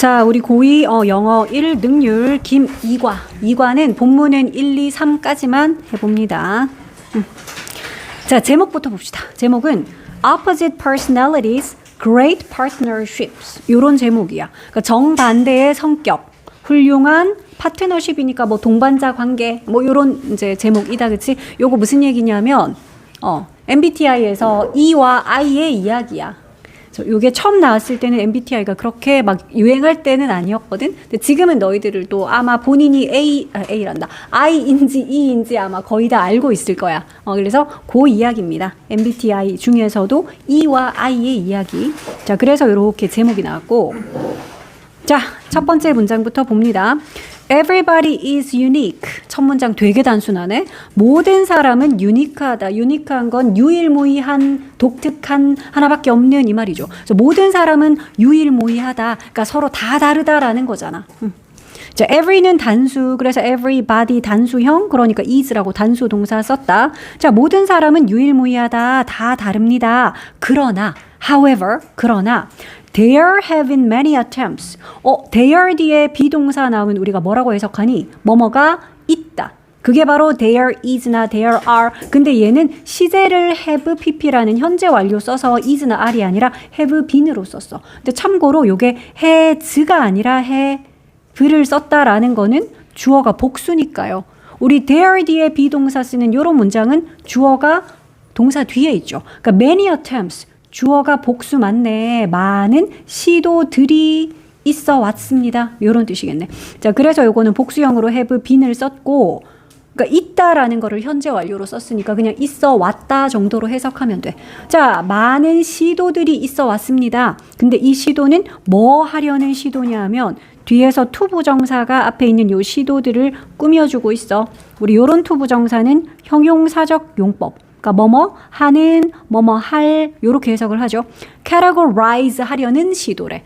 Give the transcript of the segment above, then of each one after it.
자, 우리 고2 영어 1 능률 김이과. 이과는 본문은 1, 2, 3까지만 해봅니다. 자, 제목부터 봅시다. 제목은 Opposite Personalities, Great Partnerships. 요런 제목이야. 그러니까 정반대의 성격, 훌륭한 파트너십이니까 뭐 동반자 관계, 뭐 요런 이제 제목이다, 그치? 요거 무슨 얘기냐면, MBTI에서 E와 I의 이야기야. 요게 처음 나왔을 때는 MBTI가 그렇게 막 유행할 때는 아니었거든. 근데 지금은 너희들을 또 아마 본인이 A란다. I인지 E인지 아마 거의 다 알고 있을 거야. 그래서 그 이야기입니다. MBTI 중에서도 E와 I의 이야기. 자, 그래서 이렇게 제목이 나왔고. 자, 첫 번째 문장부터 봅니다. Everybody is unique. 첫 문장 되게 단순하네. 모든 사람은 유니크하다. 유니크한 건 유일무이한, 독특한, 하나밖에 없는 이 말이죠. 그래서 모든 사람은 유일무이하다. 그러니까 서로 다 다르다라는 거잖아. 자, every는 단수. 그래서 everybody 단수형. 그러니까 is라고 단수 동사 썼다. 자, 모든 사람은 유일무이하다. 다 다릅니다. 그러나, however, 그러나 There have been many attempts. there 뒤에 비동사 나오면 우리가 뭐라고 해석하니? 뭐뭐가 있다. 그게 바로 there is나 there are. 근데 얘는 시제를 have pp라는 현재 완료 써서 is나 are이 아니라 have been으로 썼어. 근데 참고로 요게 has가 아니라 have를 썼다라는 거는 주어가 복수니까요. 우리 there 뒤에 비동사 쓰는 요런 문장은 주어가 동사 뒤에 있죠. 그러니까 many attempts. 주어가 복수 맞네. 많은 시도들이 있어 왔습니다. 이런 뜻이겠네. 자, 그래서 요거는 복수형으로 have been을 썼고, 그러니까 있다라는 거를 현재 완료로 썼으니까 그냥 있어 왔다 정도로 해석하면 돼. 자, 많은 시도들이 있어 왔습니다. 근데 이 시도는 뭐 하려는 시도냐 하면 뒤에서 투부정사가 앞에 있는 요 시도들을 꾸며주고 있어. 우리 요런 투부정사는 형용사적 용법. 그러니까 뭐뭐 하는, 뭐뭐 할 요렇게 해석을 하죠. categorize 하려는 시도래.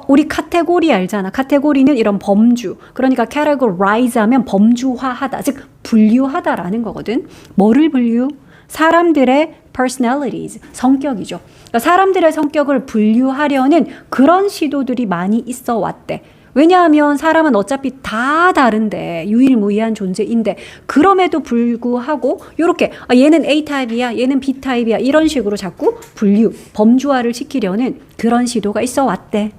우리 카테고리 알잖아. 카테고리는 이런 범주. 그러니까 categorize 하면 범주화하다. 즉 분류하다라는 거거든. 뭐를 분류? 사람들의 personalities, 성격이죠. 그러니까 사람들의 성격을 분류하려는 그런 시도들이 많이 있어 왔대. 왜냐하면 사람은 어차피 다 다른데 유일무이한 존재인데 그럼에도 불구하고 이렇게 얘는 A타입이야, 얘는 B타입이야 이런 식으로 자꾸 분류, 범주화를 시키려는 그런 시도가 있어 왔대.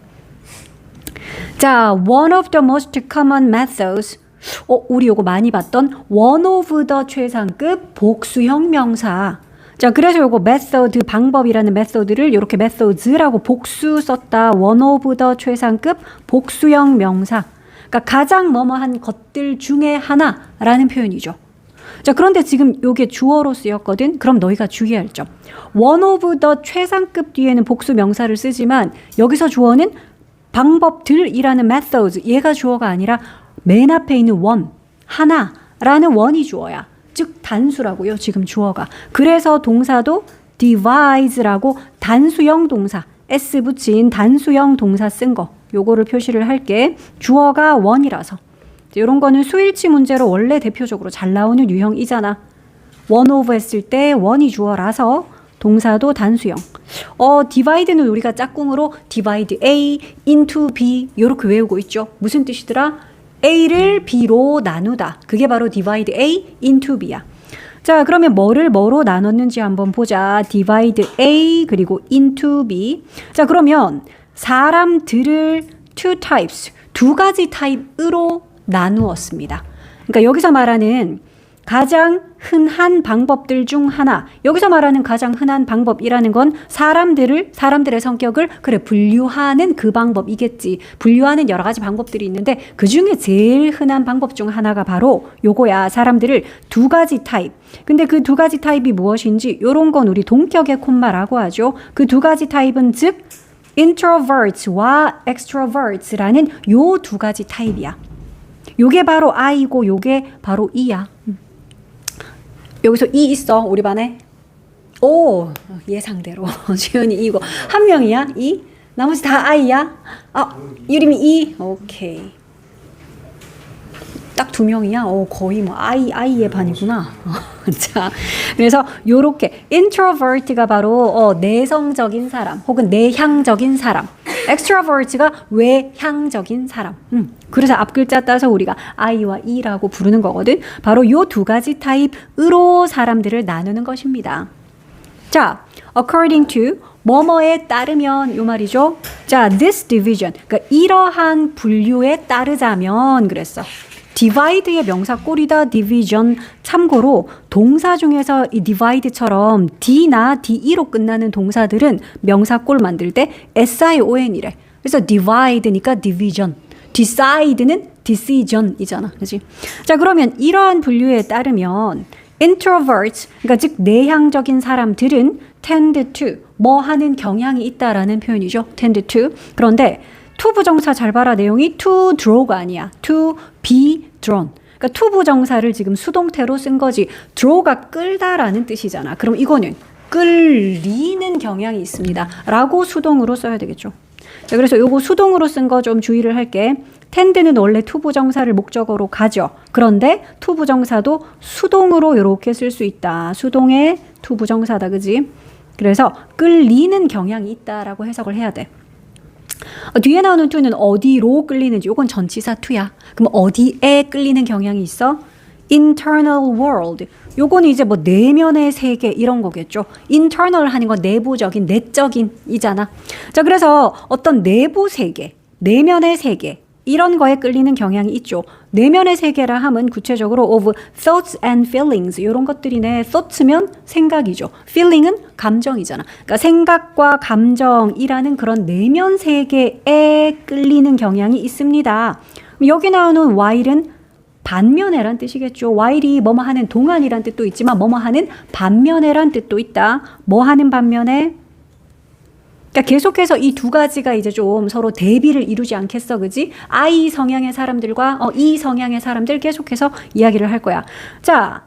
자, one of the most common methods. 우리 요거 많이 봤던 one of the 최상급 복수형 명사. 자, 그래서 요거 method, 방법이라는 method를 이렇게 methods라고 복수 썼다. one of the 최상급 복수형 명사. 그러니까 가장 뭐뭐한 것들 중에 하나라는 표현이죠. 자, 그런데 지금 요게 주어로 쓰였거든. 그럼 너희가 주의할 점. one of the 최상급 뒤에는 복수 명사를 쓰지만 여기서 주어는 방법들이라는 methods. 얘가 주어가 아니라 맨 앞에 있는 one, 하나라는 one이 주어야. 즉 단수라고요. 지금 주어가. 그래서 동사도 devise라고 단수형 동사 s 붙인 단수형 동사 쓴 거. 요거를 표시를 할게. 주어가 one이라서. 이런 거는 수일치 문제로 원래 대표적으로 잘 나오는 유형이잖아. one of 했을 때 one이 주어라서 동사도 단수형. divide는 우리가 짝꿍으로 divide A into B 요렇게 외우고 있죠. 무슨 뜻이더라? A를 B로 나누다. 그게 바로 divide A into B야. 자, 그러면 뭐로 나눴는지 한번 보자. divide A 그리고 into B. 자, 그러면 사람들을 two types, 두 가지 타입으로 나누었습니다. 그러니까 여기서 말하는 가장 흔한 방법들 중 하나. 여기서 말하는 가장 흔한 방법이라는 건 사람들의 성격을 분류하는 그 방법이겠지. 분류하는 여러 가지 방법들이 있는데 그 중에 제일 흔한 방법 중 하나가 바로 요거야. 사람들을 두 가지 타입. 근데 그 두 가지 타입이 무엇인지 요런 건 우리 동격의 콤마라고 하죠. 그 두 가지 타입은 즉 introverts와 extroverts라는 요 두 가지 타입이야. 요게 바로 I고 요게 바로 E야. 여기서 E 있어 우리 반에. 오, 예상대로 지연이 E고 한 명이야 E? 나머지 다 I야? 유림이 E? 오케이. 딱 두 명이야? 거의 뭐 I의 반이구나. 자, 그래서 요렇게 introvert가 바로 내성적인 사람 혹은 내향적인 사람. extrovert가 외향적인 사람. 그래서 앞 글자 따서 우리가 I와 E라고 부르는 거거든. 바로 요 두 가지 타입으로 사람들을 나누는 것입니다. 자, according to 뭐뭐에 따르면 요 말이죠. 자, this division. 그러니까 이러한 분류에 따르자면 그랬어. divide의 명사 꼴이다. division. 참고로 동사 중에서 이 divide처럼 d나 de로 끝나는 동사들은 명사 꼴 만들 때 SION이래. 그래서 divide니까 division. decide는 decision이잖아. 그렇지? 자, 그러면 이러한 분류에 따르면 introverts, 그러니까 즉 내향적인 사람들은 tend to 뭐 하는 경향이 있다라는 표현이죠. tend to. 그런데 to 부정사 잘 봐라. 내용이 to draw가 아니야. to be drawn. 그러니까 to 부정사를 지금 수동태로 쓴 거지. draw가 끌다라는 뜻이잖아. 그럼 이거는 끌리는 경향이 있습니다. 라고 수동으로 써야 되겠죠. 자, 그래서 요거 수동으로 쓴 거 좀 주의를 할게. tend는 원래 to 부정사를 목적어로 가죠. 그런데 to 부정사도 수동으로 이렇게 쓸 수 있다. 수동의 to 부정사다. 그지? 그래서 끌리는 경향이 있다라고 해석을 해야 돼. 뒤에 나오는 to는 어디로 끌리는지, 이건 전치사 to야. 그럼 어디에 끌리는 경향이 있어? internal world. 요거는 이제 뭐 내면의 세계 이런 거겠죠. internal 하는 건 내부적인, 내적인이잖아. 자, 그래서 어떤 내부 세계, 내면의 세계 이런 거에 끌리는 경향이 있죠. 내면의 세계라 함은 구체적으로 of thoughts and feelings 이런 것들이네. thoughts면 생각이죠. feeling은 감정이잖아. 그러니까 생각과 감정이라는 그런 내면 세계에 끌리는 경향이 있습니다. 여기 나오는 while은 반면에란 뜻이겠죠. while이 뭐뭐 하는 동안이란 뜻도 있지만 뭐뭐 하는 반면에란 뜻도 있다. 뭐 하는 반면에? 그러니까 계속해서 이 두 가지가 이제 좀 서로 대비를 이루지 않겠어, 그지? I 성향의 사람들과 E 성향의 사람들 계속해서 이야기를 할 거야. 자,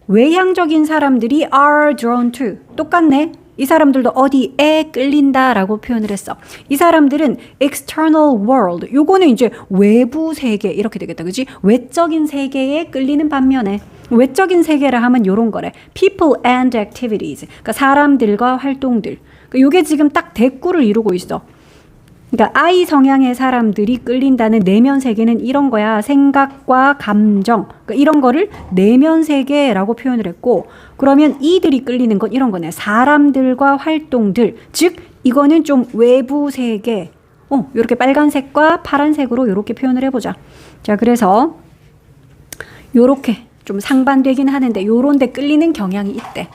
외향적인 사람들이 are drawn to. 똑같네. 이 사람들도 어디에 끌린다라고 표현을 했어. 이 사람들은 external world. 요거는 이제 외부 세계 이렇게 되겠다, 그지? 외적인 세계에 끌리는 반면에 외적인 세계라 하면 요런 거래. people and activities. 그러니까 사람들과 활동들. 요게 지금 딱 대꾸를 이루고 있어. 그러니까 I 성향의 사람들이 끌린다는 내면 세계는 이런 거야. 생각과 감정. 그러니까 이런 거를 내면 세계라고 표현을 했고, 그러면 이들이 끌리는 건 이런 거네. 사람들과 활동들. 즉 이거는 좀 외부 세계. 이렇게 빨간색과 파란색으로 이렇게 표현을 해보자. 자, 그래서 요렇게 좀 상반되긴 하는데 요런 데 끌리는 경향이 있대.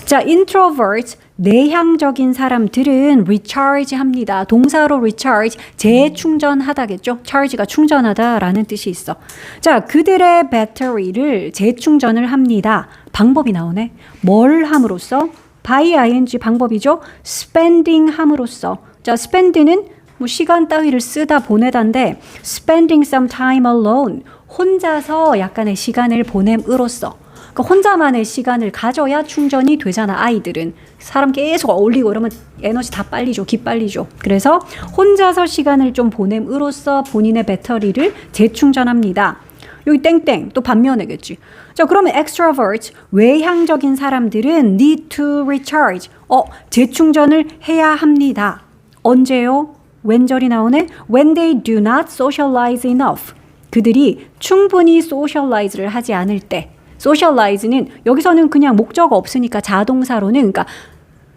자, introvert, 내향적인 사람들은 recharge 합니다. 동사로 recharge, 재충전하다겠죠. charge가 충전하다라는 뜻이 있어. 자, 그들의 배터리를 재충전을 합니다. 방법이 나오네. 뭘 함으로써? by ing 방법이죠. spending 함으로써. 자, spend는 뭐 시간 따위를 쓰다 보내다인데 spending some time alone, 혼자서 약간의 시간을 보냄으로써. 그러니까 혼자만의 시간을 가져야 충전이 되잖아. 아이들은 사람 계속 어울리고 이러면 에너지 다 빨리죠. 기 빨리죠. 그래서 혼자서 시간을 좀 보냄으로써 본인의 배터리를 재충전합니다. 여기 땡땡 또 반면에겠지. 자, 그러면 extrovert, 외향적인 사람들은 need to recharge, 재충전을 해야 합니다. 언제요? 웬절이 나오네. when they do not socialize enough. 그들이 충분히 socialize를 하지 않을 때. socialize는 여기서는 그냥 목적어 없으니까 자동사로는 그러니까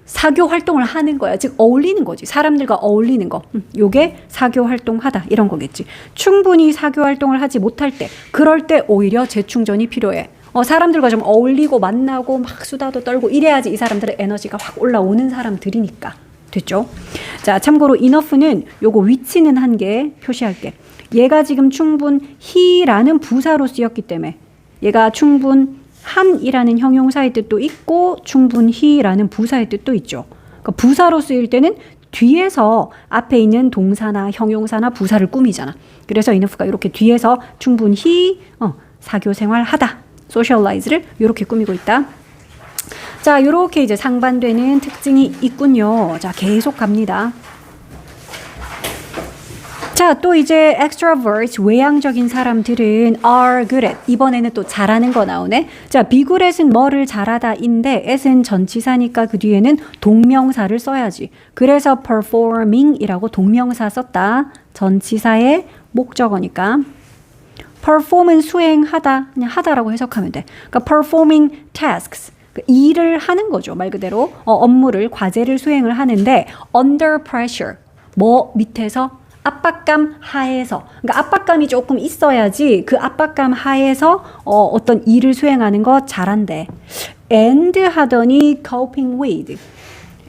사교 활동을 하는 거야. 즉 어울리는 거지. 사람들과 어울리는 거. 요게 사교 활동하다 이런 거겠지. 충분히 사교 활동을 하지 못할 때, 그럴 때 오히려 재충전이 필요해. 사람들과 좀 어울리고 만나고 막 수다도 떨고 이래야지 이 사람들의 에너지가 확 올라오는 사람들이니까. 됐죠? 자, 참고로 enough는 요거 위치는 한 개 표시할게. 얘가 지금 충분히라는 부사로 쓰였기 때문에 얘가 충분한이라는 형용사의 뜻도 있고 충분히라는 부사의 뜻도 있죠. 그러니까 부사로 쓰일 때는 뒤에서 앞에 있는 동사나 형용사나 부사를 꾸미잖아. 그래서 enough가 이렇게 뒤에서 충분히 사교생활하다, socialize를 이렇게 꾸미고 있다. 자, 이렇게 이제 상반되는 특징이 있군요. 자, 계속 갑니다. 자, 또 이제 extroverts, 외향적인 사람들은 are good at. 이번에는 또 잘하는 거 나오네. 자, be good at은 뭐를 잘하다인데 at은 전치사니까 그 뒤에는 동명사를 써야지. 그래서 performing이라고 동명사 썼다. 전치사의 목적어니까. perform은 수행하다, 그냥 하다라고 해석하면 돼. 그러니까 performing tasks. 일을 하는 거죠. 말 그대로 업무를, 과제를 수행을 하는데 under pressure. 뭐 밑에서? 압박감 하에서. 그러니까 압박감이 조금 있어야지 그 압박감 하에서 어떤 일을 수행하는 거 잘한대. and 하더니 coping with.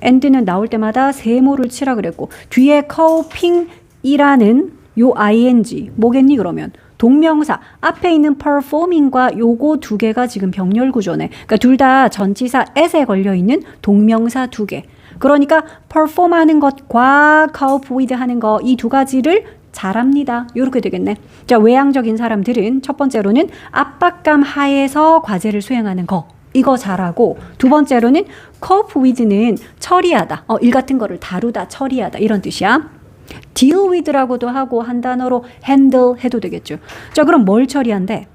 and는 나올 때마다 세모를 치라 그랬고 뒤에 coping이라는 요 ing 뭐겠니 그러면? 동명사 앞에 있는 performing과 요거 두 개가 지금 병렬 구조네. 그러니까 둘 다 전치사 at에 걸려 있는 동명사 두 개. 그러니까 perform 하는 것과 cope with 하는 거 이 두 가지를 잘합니다. 이렇게 되겠네. 자, 외향적인 사람들은 첫 번째로는 압박감 하에서 과제를 수행하는 거. 이거 잘하고 두 번째로는 cope with는 처리하다. 일 같은 거를 다루다, 처리하다 이런 뜻이야. deal with라고도 하고 한 단어로 handle 해도 되겠죠. 자, 그럼 뭘 처리한대?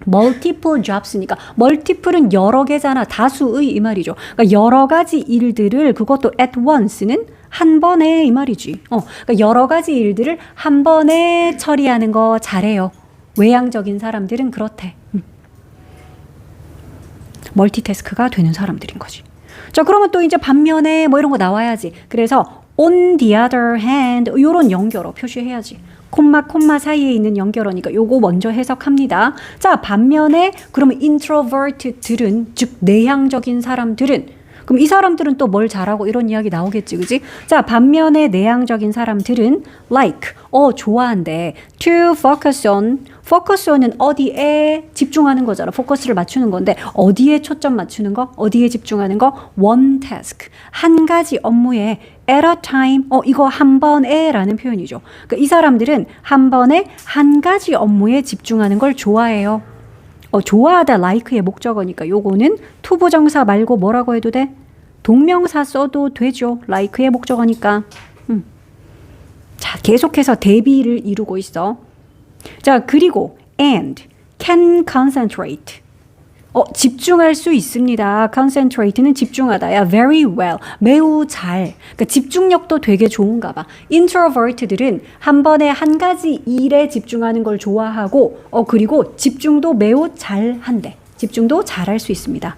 multiple jobs니까 multiple은 여러 개잖아. 다수의 이 말이죠. 그러니까 여러 가지 일들을 그것도 at once는 한 번에 이 말이지. 그러니까 여러 가지 일들을 한 번에 처리하는 거 잘해요. 외향적인 사람들은 그렇대. 멀티태스크가 되는 사람들인 거지. 자, 그러면 또 이제 반면에 뭐 이런 거 나와야지. 그래서 on the other hand 이런 연결어 표시해야지. 콤마 사이에 있는 연결어니까 요거 먼저 해석합니다. 자, 반면에 그러면 introvert들은 즉 내향적인 사람들은 그럼 이 사람들은 또 뭘 잘하고 이런 이야기 나오겠지, 그지? 자, 반면에 내향적인 사람들은 like 좋아한대. to focus on은 어디에 집중하는 거잖아. 포커스를 맞추는 건데 어디에 초점 맞추는 거? 어디에 집중하는 거? one task. 한 가지 업무에 at a time. 이거 한 번에 라는 표현이죠. 그러니까 이 사람들은 한 번에 한 가지 업무에 집중하는 걸 좋아해요. 좋아하다 like의 목적어니까 요거는 투부정사 말고 뭐라고 해도 돼? 동명사 써도 되죠. like의 목적어니까. 자, 계속해서 대비를 이루고 있어. 자, 그리고 and can concentrate. 집중할 수 있습니다. concentrate는 집중하다야. very well. 매우 잘. 그러니까 집중력도 되게 좋은가 봐. introvert들은 한 번에 한 가지 일에 집중하는 걸 좋아하고 그리고 집중도 매우 잘 한대. 집중도 잘할 수 있습니다.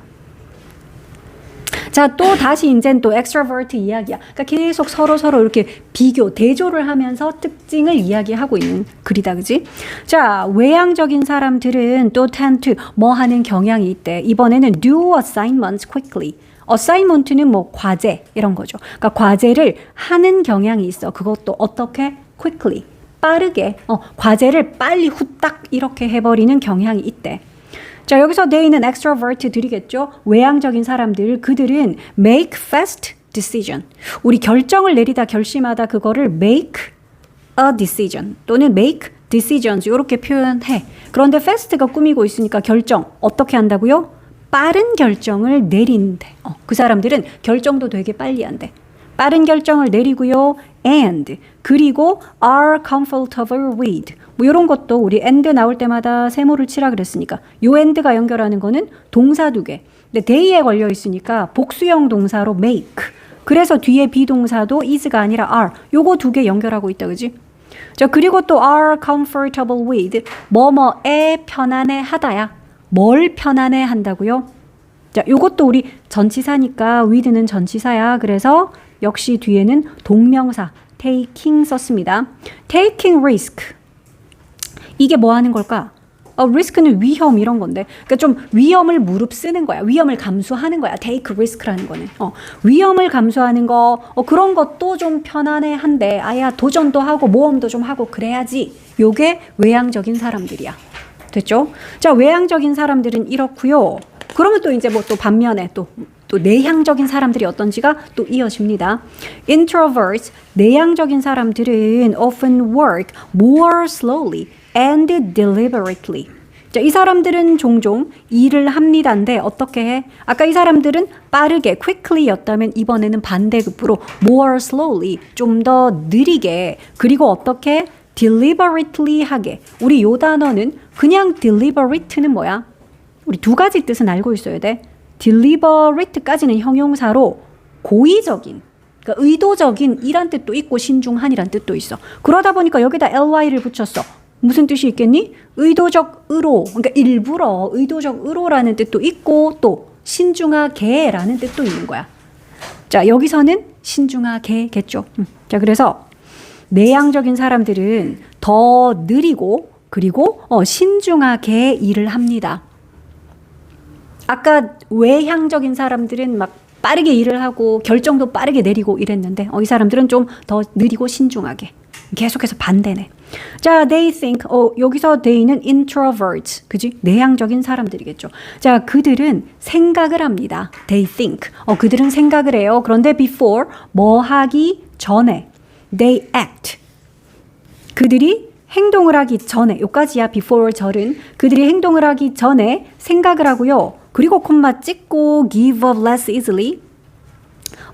자, 또 다시 이젠 또 extrovert 이야기야. 그러니까 계속 서로 이렇게 비교, 대조를 하면서 특징을 이야기하고 있는 글이다, 그지? 자, 외향적인 사람들은 또 tend to 뭐 하는 경향이 있대. 이번에는 do assignments quickly. assignment는 뭐 과제 이런 거죠. 그러니까 과제를 하는 경향이 있어. 그것도 어떻게? quickly. 빠르게. 과제를 빨리 후딱 이렇게 해버리는 경향이 있대. 자, 여기서 내있는 extrovert들이겠죠. 외향적인 사람들, 그들은 make fast decision. 우리 결정을 내리다 결심하다 그거를 make a decision 또는 make decisions 이렇게 표현해. 그런데 fast가 꾸미고 있으니까 결정 어떻게 한다고요? 빠른 결정을 내린대. 그 사람들은 결정도 되게 빨리 한대. 빠른 결정을 내리고요. and 그리고 are comfortable with 뭐 이런 것도 우리 and 나올 때마다 세모를 치라 그랬으니까 요 and가 연결하는 거는 동사 두 개. 근데 they에 걸려 있으니까 복수형 동사로 make. 그래서 뒤에 비동사도 is가 아니라 are. 요거 두 개 연결하고 있다, 그지? 자, 그리고 또 are comfortable with 뭐뭐에 편안해 하다야. 뭘 편안해 한다고요? 자, 요것도 우리 전치사니까 with는 전치사야. 그래서 역시 뒤에는 동명사 taking 썼습니다. taking risk. 이게 뭐 하는 걸까? risk는 위험 이런 건데. 그러니까 좀 위험을 무릅쓰는 거야. 위험을 감수하는 거야. take risk라는 거는. 위험을 감수하는 거 그런 것도 좀 편안해 한데 아야 도전도 하고 모험도 좀 하고 그래야지. 요게 외향적인 사람들이야. 됐죠? 자, 외향적인 사람들은 이렇고요. 그러면 또 이제 뭐 또 반면에 또 내향적인 사람들이 어떤지가 또 이어집니다. Introverts, 내향적인 사람들은 often work more slowly and deliberately. 자, 이 사람들은 종종 일을 합니다인데 어떻게 해? 아까 이 사람들은 빠르게 quickly였다면 이번에는 반대급부로 more slowly 좀 더 느리게 그리고 어떻게 deliberately 하게. 우리 요 단어는 그냥 deliberate는 뭐야? 우리 두 가지 뜻은 알고 있어야 돼. deliberate까지는 형용사로 고의적인 그러니까 의도적인 이란 뜻도 있고 신중한이란 뜻도 있어. 그러다 보니까 여기다 ly를 붙였어. 무슨 뜻이 있겠니? 의도적 의로, 그러니까 일부러 의도적 의로라는 뜻도 있고 또 신중하게라는 뜻도 있는 거야. 자, 여기서는 신중하게겠죠. 자, 그래서 내향적인 사람들은 더 느리고 그리고 신중하게 일을 합니다. 아까 외향적인 사람들은 막 빠르게 일을 하고 결정도 빠르게 내리고 이랬는데 이 사람들은 좀 더 느리고 신중하게. 계속해서 반대네. 자, they think. 여기서 they는 introverts. 그지? 내향적인 사람들이겠죠. 자, 그들은 생각을 합니다. They think. 그들은 생각을 해요. 그런데 before 뭐 하기 전에 they act. 그들이 행동을 하기 전에 요까지야 before 절은 그들이 행동을 하기 전에 생각을 하고요. 그리고 콤마 찍고 give up less easily.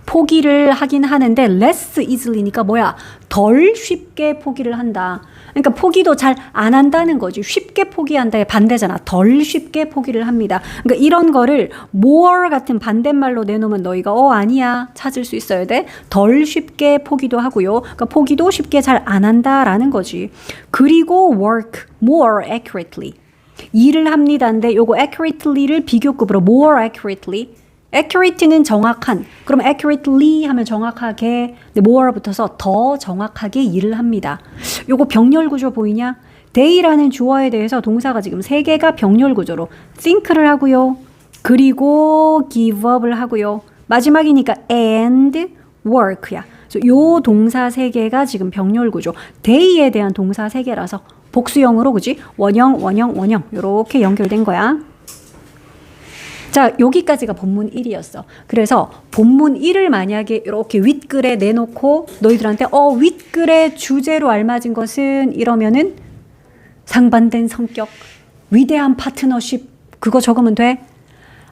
포기를 하긴 하는데 less easily니까 뭐야? 덜 쉽게 포기를 한다. 그러니까 포기도 잘 안 한다는 거지. 쉽게 포기한다의 반대잖아. 덜 쉽게 포기를 합니다. 그러니까 이런 거를 more 같은 반대말로 내놓으면 너희가 아니야 찾을 수 있어야 돼. 덜 쉽게 포기도 하고요. 그러니까 포기도 쉽게 잘 안 한다라는 거지. 그리고 work more accurately. 일을 합니다인데 요거 accurately를 비교급으로 more accurately. accurate는 정확한. 그럼 accurately 하면 정확하게. more 붙어서 더 정확하게 일을 합니다. 요거 병렬 구조 보이냐? they라는 주어에 대해서 동사가 지금 3개가 병렬 구조로 think를 하고요. 그리고 give up을 하고요. 마지막이니까 and work야. 요 동사 3개가 지금 병렬 구조. they에 대한 동사 3개라서 복수형으로 그지? 원형, 원형, 원형 요렇게 연결된 거야. 자, 여기까지가 본문 1이었어. 그래서 본문 1을 만약에 이렇게 윗글에 내놓고 너희들한테 윗글의 주제로 알맞은 것은 이러면은 상반된 성격, 위대한 파트너십 그거 적으면 돼?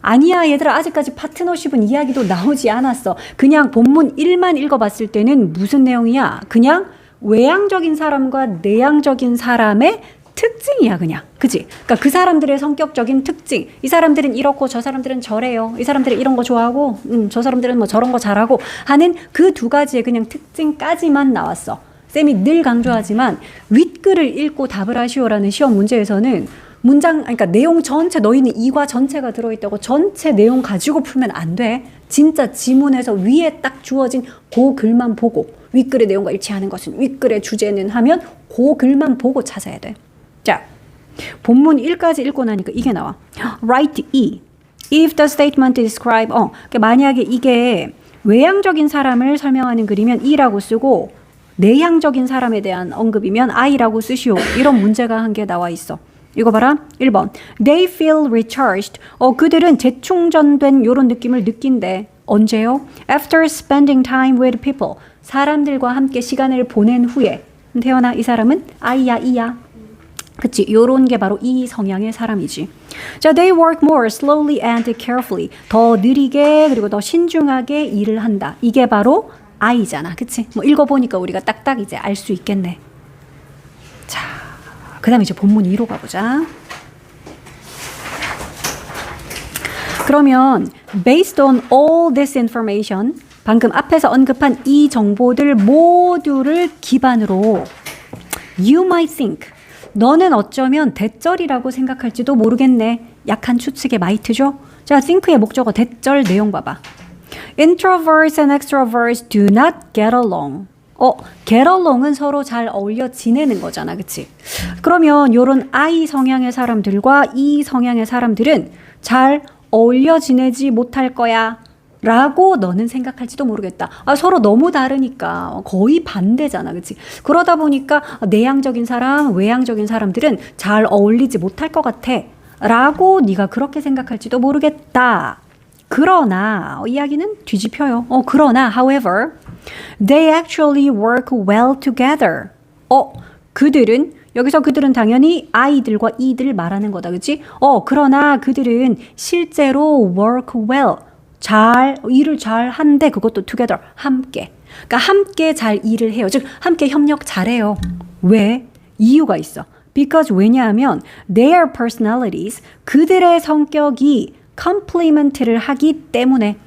아니야 얘들아 아직까지 파트너십은 이야기도 나오지 않았어. 그냥 본문 1만 읽어봤을 때는 무슨 내용이야? 그냥 외향적인 사람과 내향적인 사람의 특징이야 그냥. 그치? 그러니까 그 사람들의 성격적인 특징. 이 사람들은 이렇고 저 사람들은 저래요. 이 사람들은 이런 거 좋아하고 저 사람들은 뭐 저런 거 잘하고 하는 그 두 가지의 그냥 특징까지만 나왔어. 쌤이 늘 강조하지만 윗글을 읽고 답을 하시오라는 시험 문제에서는 문장 그러니까 내용 전체 너희는 이과 전체가 들어있다고 전체 내용 가지고 풀면 안 돼. 진짜 지문에서 위에 딱 주어진 그 글만 보고 윗글의 내용과 일치하는 것은 윗글의 주제는 하면 그 글만 보고 찾아야 돼. 자, 본문 1까지 읽고 나니까 이게 나와. Write E. If the statement describe 만약에 이게 외향적인 사람을 설명하는 글이면 E라고 쓰고 내향적인 사람에 대한 언급이면 I라고 쓰시오. 이런 문제가 한 개 나와 있어. 이거 봐라. 1번. They feel recharged. 그들은 재충전된 이런 느낌을 느낀대. 언제요? After spending time with people. 사람들과 함께 시간을 보낸 후에. 태연아, 이 사람은 I야, E야. 그치? 요런 게 바로 이 성향의 사람이지. 자, they work more slowly and carefully. 더 느리게 그리고 더 신중하게 일을 한다. 이게 바로 I잖아. 그치? 뭐 읽어보니까 우리가 딱딱 이제 알 수 있겠네. 자, 그 다음에 이제 본문 2로 가보자. 그러면 based on all this information 방금 앞에서 언급한 이 정보들 모두를 기반으로 you might think 너는 어쩌면 대절이라고 생각할지도 모르겠네. 약한 추측의 might죠. 자, think의 목적어 대절 내용 봐봐. Introverts and extroverts do not get along. get along은 서로 잘 어울려 지내는 거잖아. 그치? 그러면 요런 I 성향의 사람들과 E 성향의 사람들은 잘 어울려 지내지 못할 거야. 라고 너는 생각할지도 모르겠다. 서로 너무 다르니까 거의 반대잖아. 그치? 그러다 보니까 내향적인 사람, 외향적인 사람들은 잘 어울리지 못할 것 같아. 라고 네가 그렇게 생각할지도 모르겠다. 그러나 이야기는 뒤집혀요. 그러나 however, they actually work well together. 그들은 여기서 그들은 당연히 I들과 E들 말하는 거다. 그치? 그러나 그들은 실제로 work well. 일을 잘 한데 그것도 together. 함께. 그러니까 함께 잘 일을 해요. 즉, 함께 협력 잘해요. 왜? 이유가 있어. Because 왜냐하면 their personalities, 그들의 성격이 complement를 하기 때문에.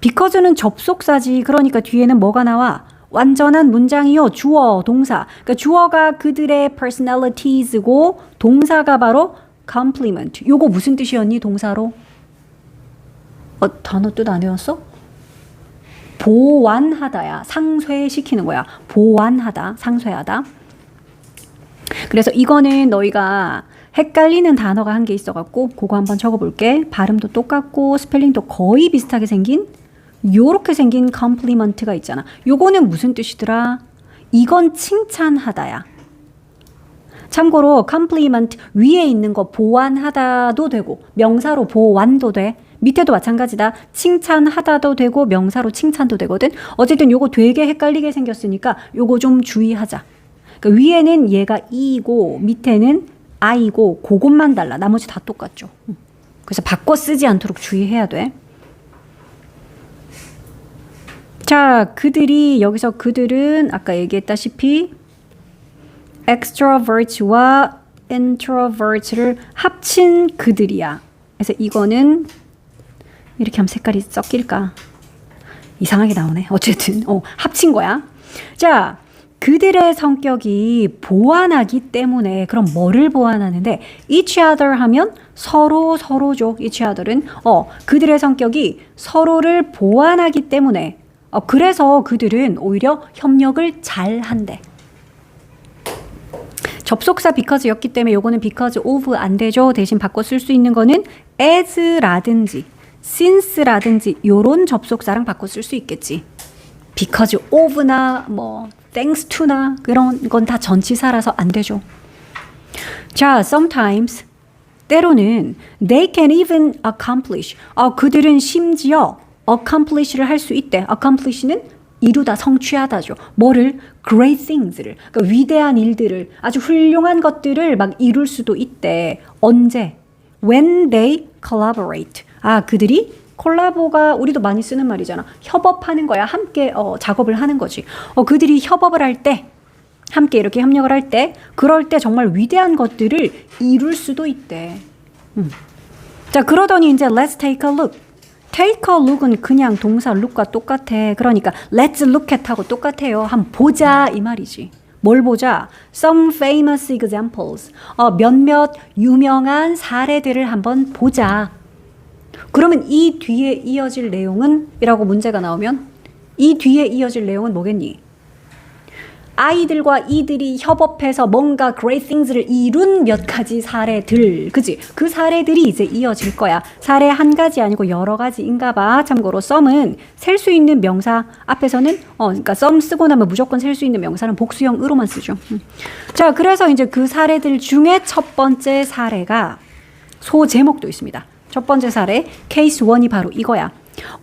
Because는 접속사지. 그러니까 뒤에는 뭐가 나와? 완전한 문장이요. 주어, 동사. 그러니까 주어가 그들의 personalities고 동사가 바로 complement. 요거 무슨 뜻이었니? 동사로? 단어 뜻 안 외웠어? 보완하다야. 상쇄시키는 거야. 보완하다, 상쇄하다. 그래서 이거는 너희가 헷갈리는 단어가 한 개 있어갖고 그거 한번 적어볼게. 발음도 똑같고 스펠링도 거의 비슷하게 생긴 요렇게 생긴 compliment가 있잖아. 요거는 무슨 뜻이더라? 이건 칭찬하다야. 참고로 compliment 위에 있는 거 보완하다도 되고 명사로 보완도 돼. 밑에도 마찬가지다. 칭찬하다도 되고 명사로 칭찬도 되거든. 어쨌든 요거 되게 헷갈리게 생겼으니까 요거 좀 주의하자. 그러니까 위에는 얘가 E고 밑에는 I고 그것만 달라. 나머지 다 똑같죠. 그래서 바꿔 쓰지 않도록 주의해야 돼. 자, 여기서 그들은 아까 얘기했다시피 extrovert와 introvert를 합친 그들이야. 그래서 이거는 이렇게 하면 색깔이 섞일까? 이상하게 나오네. 어쨌든 합친 거야. 자, 그들의 성격이 보완하기 때문에 그럼 뭐를 보완하는데 each other 하면 서로죠. each other은 그들의 성격이 서로를 보완하기 때문에 그래서 그들은 오히려 협력을 잘 한대. 접속사 because였기 때문에 요거는 because of 안 되죠. 대신 바꿔 쓸 수 있는 거는 as라든지 since라든지 요런 접속사랑 바꿔 쓸 수 있겠지. because of나 뭐 thanks to나 그런 건 다 전치사라서 안 되죠. 자, sometimes 때로는 they can even accomplish. 그들은 심지어 accomplish를 할 수 있대. accomplish는 이루다, 성취하다죠. 뭐를? great things를. 그러니까 위대한 일들을, 아주 훌륭한 것들을 막 이룰 수도 있대. 언제? when they collaborate. 그들이 콜라보가 우리도 많이 쓰는 말이잖아. 협업하는 거야. 함께 작업을 하는 거지. 그들이 협업을 할 때, 함께 이렇게 협력을 할 때, 그럴 때 정말 위대한 것들을 이룰 수도 있대. 자, 그러더니 이제 let's take a look. take a look은 그냥 동사 look과 똑같아. 그러니까 let's look at 하고 똑같아요. 한번 보자 이 말이지. 뭘 보자? Some famous examples. 몇몇 유명한 사례들을 한번 보자. 그러면 이 뒤에 이어질 내용은? 이라고 문제가 나오면 이 뒤에 이어질 내용은 뭐겠니? 아이들과 이들이 협업해서 뭔가 great things를 이룬 몇 가지 사례들. 그지? 그 사례들이 이제 이어질 거야. 사례 한 가지 아니고 여러 가지인가 봐. 참고로 some은 셀 수 있는 명사 앞에서는 그러니까 some 쓰고 나면 무조건 셀 수 있는 명사는 복수형 으로만 쓰죠. 자, 그래서 이제 그 사례들 중에 첫 번째 사례가 소제목도 있습니다. 첫 번째 사례 케이스 1이 바로 이거야.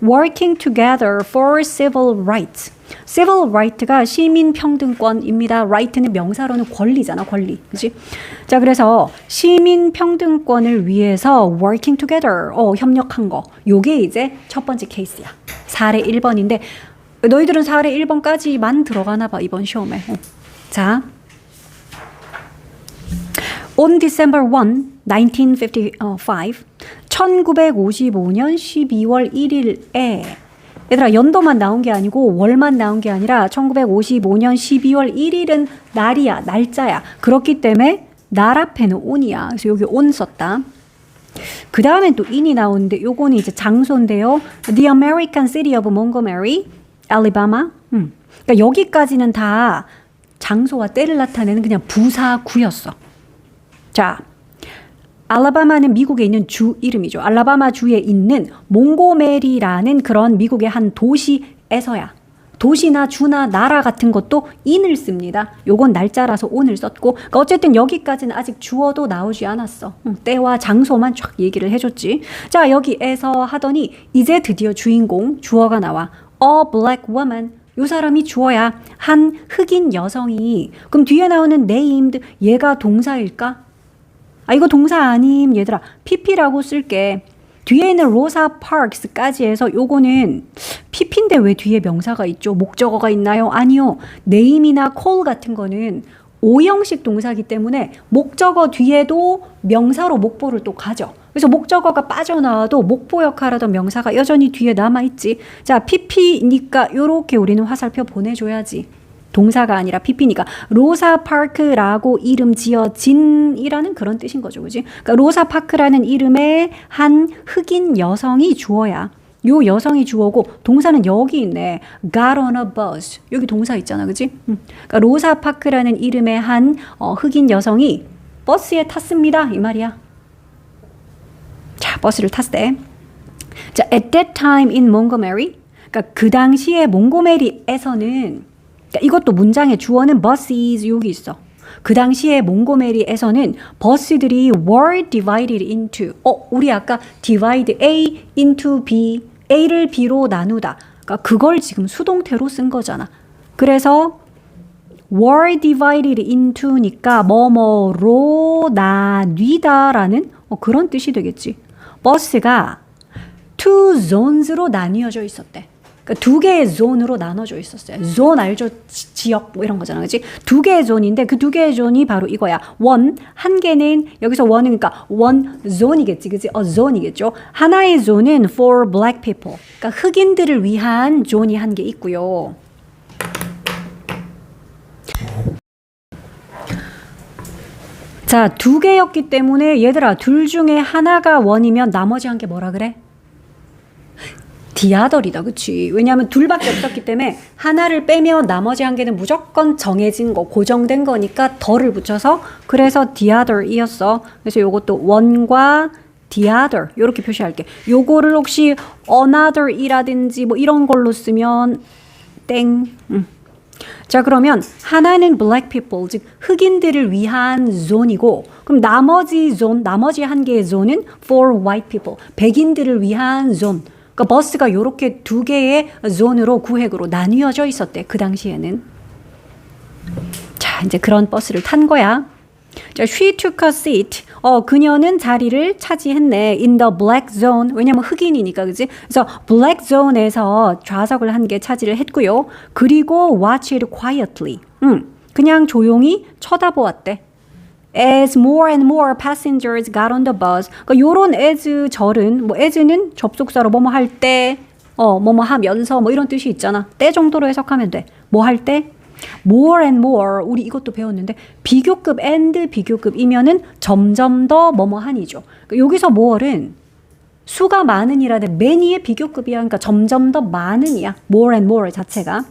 Working together for civil rights. civil right가 시민평등권입니다. right는 명사로는 권리잖아. 권리. 그치? 자, 그래서 시민평등권을 위해서 working together. 협력한 거. 요게 이제 첫 번째 케이스야. 사례 1번인데 너희들은 사례 1번까지만 들어가나 봐. 이번 시험에. 자, On December 1, 1955 1955년 12월 1일에 얘들아 연도만 나온 게 아니고 월만 나온 게 아니라 1955년 12월 1일은 날이야. 날짜야. 그렇기 때문에 날 앞에는 on이야. 그래서 여기 on 썼다. 그 다음엔 또 in이 나오는데 요거는 이제 장소인데요. The American City of Montgomery, Alabama. 그러니까 여기까지는 다 장소와 때를 나타내는 그냥 부사구였어. 자, 알라바마는 미국에 있는 주 이름이죠. 알라바마 주에 있는 몽고메리라는 그런 미국의 한 도시에서야. 도시나 주나 나라 같은 것도 in을 씁니다. 요건 날짜라서 on을 썼고 그러니까 어쨌든 여기까지는 아직 주어도 나오지 않았어. 때와 장소만 쫙 얘기를 해줬지. 자, 여기에서 하더니 이제 드디어 주인공 주어가 나와. A black woman. 요 사람이 주어야. 한 흑인 여성이. 그럼 뒤에 나오는 named 얘가 동사일까? 아 이거 동사 아님 얘들아. pp라고 쓸게. 뒤에 있는 로사 파크스까지 해서 요거는 pp인데 왜 뒤에 명사가 있죠? 목적어가 있나요? 아니요. name이나 call 같은 거는 오형식 동사이기 때문에 목적어 뒤에도 명사로 목보를 또 가죠. 그래서 목적어가 빠져나와도 목보 역할하던 명사가 여전히 뒤에 남아있지. 자, pp니까 요렇게 우리는 화살표 보내줘야지. 동사가 아니라 pp니까 로사 파크라고 이름 지어진이라는 그런 뜻인 거죠. 그지? 그러니까 로사 파크라는 이름의 한 흑인 여성이 주어야. 요 여성이 주어고 동사는 여기 있네. got on a bus. 여기 동사 있잖아. 그지? 그러니까 로사 파크라는 이름의 한 흑인 여성이 버스에 탔습니다. 이 말이야. 자, 버스를 탔대. 자, at that time in Montgomery. 그러니까 그 당시에 몽고메리에서는 그러니까 이것도 문장의 주어는 buses 여기 있어. 그 당시에 몽고메리에서는 버스들이 were divided into. 우리 아까 divide A into B. A를 B로 나누다. 그러니까 그걸 지금 수동태로 쓴 거잖아. 그래서 were divided into니까 뭐뭐로 나뉘다라는 그런 뜻이 되겠지. 버스가 two zones로 나뉘어져 있었대. 그러니까 두 개의 존으로 나눠져 있었어요. 존 알죠? 지역 뭐 이런 거잖아. 그렇지? 두 개의 존인데 그 두 개의 존이 바로 이거야. 한 개는 여기서 원은 그러니까 원 존이겠지. 그치? 존이겠죠. 하나의 존은 for black people. 그러니까 흑인들을 위한 존이 한 개 있고요. 자, 두 개였기 때문에 얘들아 둘 중에 하나가 원이면 나머지 한 개 뭐라 그래? 디아덜이다. 그치? 왜냐하면 둘밖에 없었기 때문에 하나를 빼면 나머지 한 개는 무조건 정해진 거, 고정된 거니까 덜을 붙여서 그래서 디아덜이었어. 그래서 요것도 원과 디아덜 요렇게 표시할게. 요거를 혹시 another이라든지 뭐 이런 걸로 쓰면 땡. 자, 그러면 하나는 black people, 즉 흑인들을 위한 존이고 그럼 나머지 한 개의 존은 for white people, 백인들을 위한 존. 그러니까 버스가 이렇게 두 개의 존으로 구획으로 나뉘어져 있었대. 그 당시에는. 자, 이제 그런 버스를 탄 거야. 자, she took a seat. 그녀는 자리를 차지했네. in the black zone. 왜냐면 흑인이니까, 그지? 그래서 black zone에서 좌석을 한 개 차지를 했고요. 그리고 watched quietly. 그냥 조용히 쳐다보았대. As more and more passengers got on the bus. 그러니까 요런 as 절은 뭐 as는 접속사로 뭐뭐 할 때, 뭐뭐 하면서 뭐 이런 뜻이 있잖아. 때 정도로 해석하면 돼. 뭐 할 때? more and more. 우리 이것도 배웠는데 비교급 and 비교급이면은 점점 더 뭐뭐 한이죠. 그러니까 여기서 more은 수가 많은이라는 many의 비교급이야. 그러니까 점점 더 많은이야. more and more 자체가.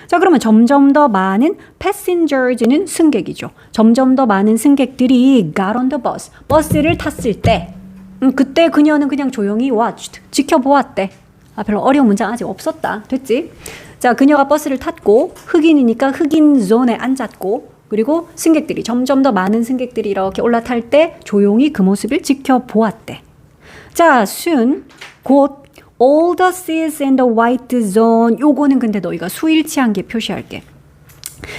자, 그러면 점점 더 많은 passengers는 승객이죠. 점점 더 많은 승객들이 got on the bus. 버스를 탔을 때 그때 그녀는 그냥 조용히 watched. 지켜보았대. 별로 어려운 문장 아직 없었다. 됐지? 자, 그녀가 버스를 탔고 흑인이니까 흑인 존에 앉았고 그리고 승객들이 점점 더 많은 승객들이 이렇게 올라탈 때 조용히 그 모습을 지켜보았대. 자, soon 곧 all the seats in the white zone. 요거는 근데 너희가 수일치한 게 표시할게.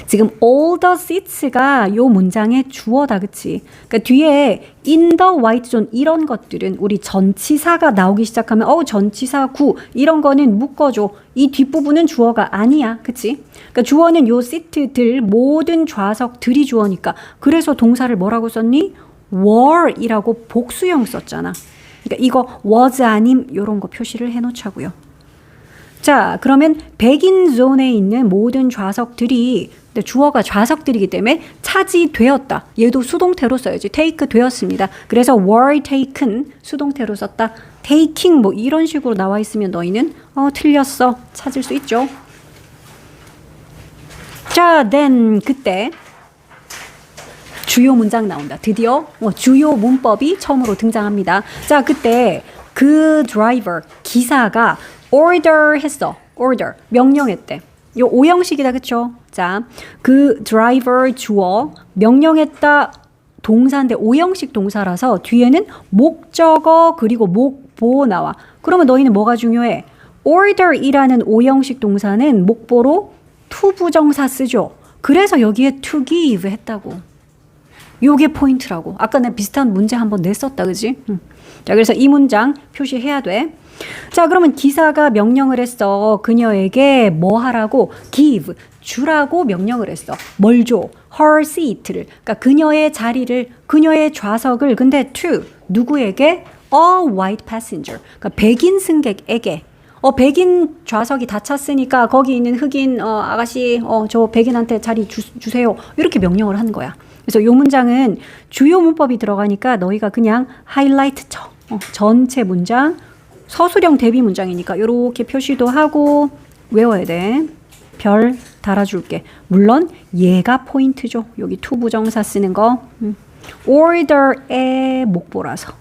지금 all the seats가 요 문장의 주어다. 그치? 그러니까 뒤에 in the white zone 이런 것들은 우리 전치사가 나오기 시작하면 전치사 구 이런 거는 묶어줘. 이 뒷부분은 주어가 아니야. 그치? 그러니까 주어는 요 seat들 모든 좌석들이 주어니까 그래서 동사를 뭐라고 썼니? were이라고 복수형 썼잖아. 그러니까 이거 was 아님 요런 거 표시를 해놓자고요. 자, 그러면 백인 존에 있는 모든 좌석들이 근데 주어가 좌석들이기 때문에 차지되었다. 얘도 수동태로 써야지. take 되었습니다. 그래서 were taken 수동태로 썼다. taking 뭐 이런 식으로 나와 있으면 너희는 틀렸어. 찾을 수 있죠. 자, then 그때 주요 문장 나온다. 드디어 주요 문법이 처음으로 등장합니다. 자, 그때 그 드라이버, 기사가 order 했어. order, 명령했대. 요 오형식이다. 그쵸? 자, 그 드라이버 주어, 명령했다 동사인데 오형식 동사라서 뒤에는 목적어 그리고 목보 나와. 그러면 너희는 뭐가 중요해? order이라는 오형식 동사는 목보로 to 부정사 쓰죠. 그래서 여기에 to give 했다고. 요게 포인트라고. 아까 내가 비슷한 문제 한번 냈었다, 그지? 자, 그래서 이 문장 표시해야 돼. 자, 그러면 기사가 명령을 했어. 그녀에게 뭐 하라고? give, 주라고 명령을 했어. 뭘 줘? her seat를. 그러니까 그녀의 자리를, 그녀의 좌석을. 근데 to, 누구에게? a white passenger. 그러니까 백인 승객에게. 백인 좌석이 다 찼으니까 거기 있는 흑인 아가씨 저 백인한테 자리 주세요. 이렇게 명령을 하는 거야. 그래서 이 문장은 주요 문법이 들어가니까 너희가 그냥 하이라이트 쳐. 전체 문장 서술형 대비 문장이니까 이렇게 표시도 하고 외워야 돼. 별 달아줄게. 물론 얘가 포인트죠. 여기 to 부정사 쓰는 거. order의 목보라서.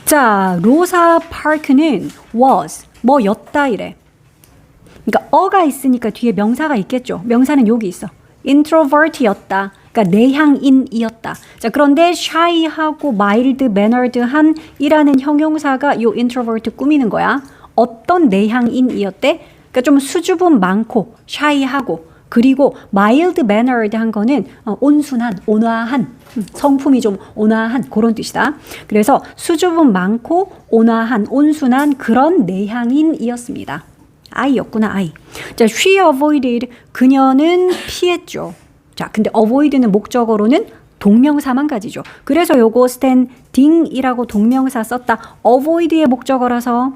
자, 로사 파크는 was, 뭐였다 이래. 그러니까 어가 있으니까 뒤에 명사가 있겠죠. 명사는 여기 있어. introvert였다. 그러니까 내향인이었다. 자, 그런데 shy하고 mild mannered한 이라는 형용사가 요 introvert 꾸미는 거야. 어떤 내향인이었대? 그러니까 좀 수줍음 많고 shy하고 그리고 mild mannered한 거는 온순한, 온화한, 성품이 좀 온화한 그런 뜻이다. 그래서 수줍음 많고 온화한, 온순한 그런 내향인이었습니다. 아이였구나, 아이. 자, she avoided, 그녀는 피했죠. 자, 근데 avoid는 목적어로는 동명사만 가지죠. 그래서 요거 standing이라고 동명사 썼다. avoid의 목적어라서.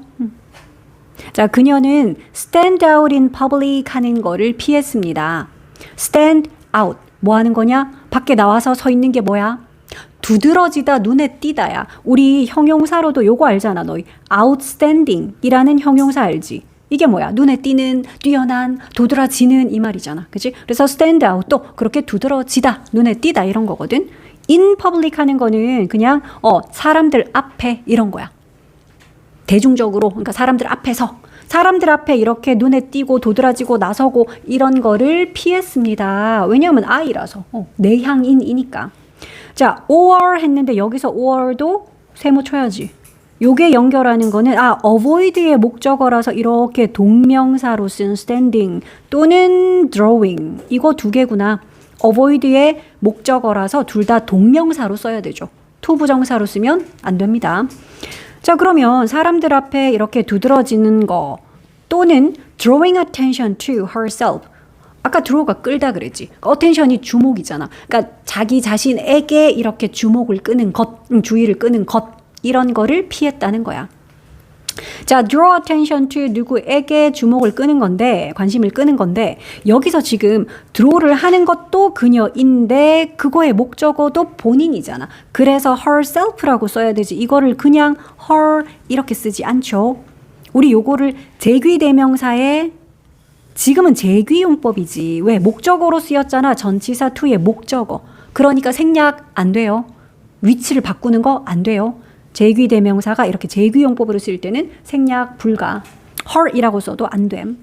자, 그녀는 stand out in public 하는 거를 피했습니다. stand out. 뭐 하는 거냐? 밖에 나와서 서 있는 게 뭐야? 두드러지다, 눈에 띄다야. 우리 형용사로도 요거 알잖아, 너희. outstanding 이라는 형용사 알지? 이게 뭐야? 눈에 띄는, 뛰어난, 도드라지는 이 말이잖아. 그치? 그래서 stand out도 그렇게 두드러지다, 눈에 띄다 이런 거거든. in public 하는 거는 그냥 사람들 앞에 이런 거야. 대중적으로, 그러니까 사람들 앞에서, 사람들 앞에 이렇게 눈에 띄고 도드라지고 나서고 이런 거를 피했습니다. 왜냐하면 아이라서, 내향인이니까. 자, or 했는데 여기서 or도 세모 쳐야지. 요게 연결하는 거는 avoid의 목적어라서 이렇게 동명사로 쓴 standing 또는 drawing 이거 두 개구나. avoid의 목적어라서 둘 다 동명사로 써야 되죠. to 부정사로 쓰면 안 됩니다. 자, 그러면 사람들 앞에 이렇게 두드러지는 거 또는 drawing attention to herself. 아까 draw가 끌다 그랬지. attention이 주목이잖아. 그러니까 자기 자신에게 이렇게 주목을 끄는 것, 주의를 끄는 것 이런 거를 피했다는 거야. 자, draw attention to 누구에게 주목을 끄는 건데, 관심을 끄는 건데, 여기서 지금 draw를 하는 것도 그녀인데 그거의 목적어도 본인이잖아. 그래서 herself라고 써야 되지. 이거를 그냥 her 이렇게 쓰지 않죠. 우리 요거를 제귀대명사에 지금은 제귀용법이지. 왜? 목적어로 쓰였잖아. 전치사 to의 목적어. 그러니까 생략 안 돼요. 위치를 바꾸는 거 안 돼요. 제귀대명사가 이렇게 제귀용법으로 쓸 때는 생략 불가. her이라고 써도 안 됨.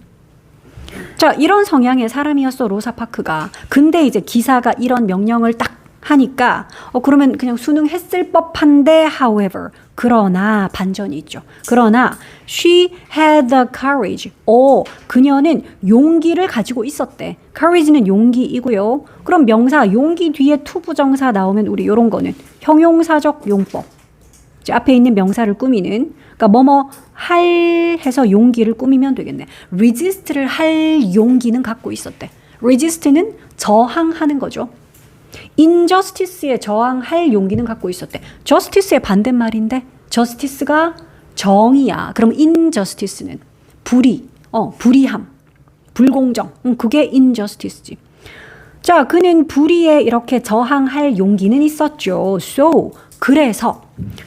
자, 이런 성향의 사람이었어, 로사 파크가. 근데 이제 기사가 이런 명령을 딱 하니까 그러면 그냥 수능했을 법한데 however 그러나 반전이 있죠. 그러나 she had the courage. 그녀는 용기를 가지고 있었대. courage는 용기이고요. 그럼 명사 용기 뒤에 to 부정사 나오면 우리 이런 거는 형용사적 용법. 앞에 있는 명사를 꾸미는, 그러니까 뭐뭐 할 해서 용기를 꾸미면 되겠네. resist를 할 용기는 갖고 있었대. resist는 저항하는 거죠. injustice에 저항할 용기는 갖고 있었대. justice의 반대말인데 justice가 정의야. 그럼 injustice는 불의, 불의함, 불공정. 그게 injustice지. 자, 그는 불의에 이렇게 저항할 용기는 있었죠. So, 그래서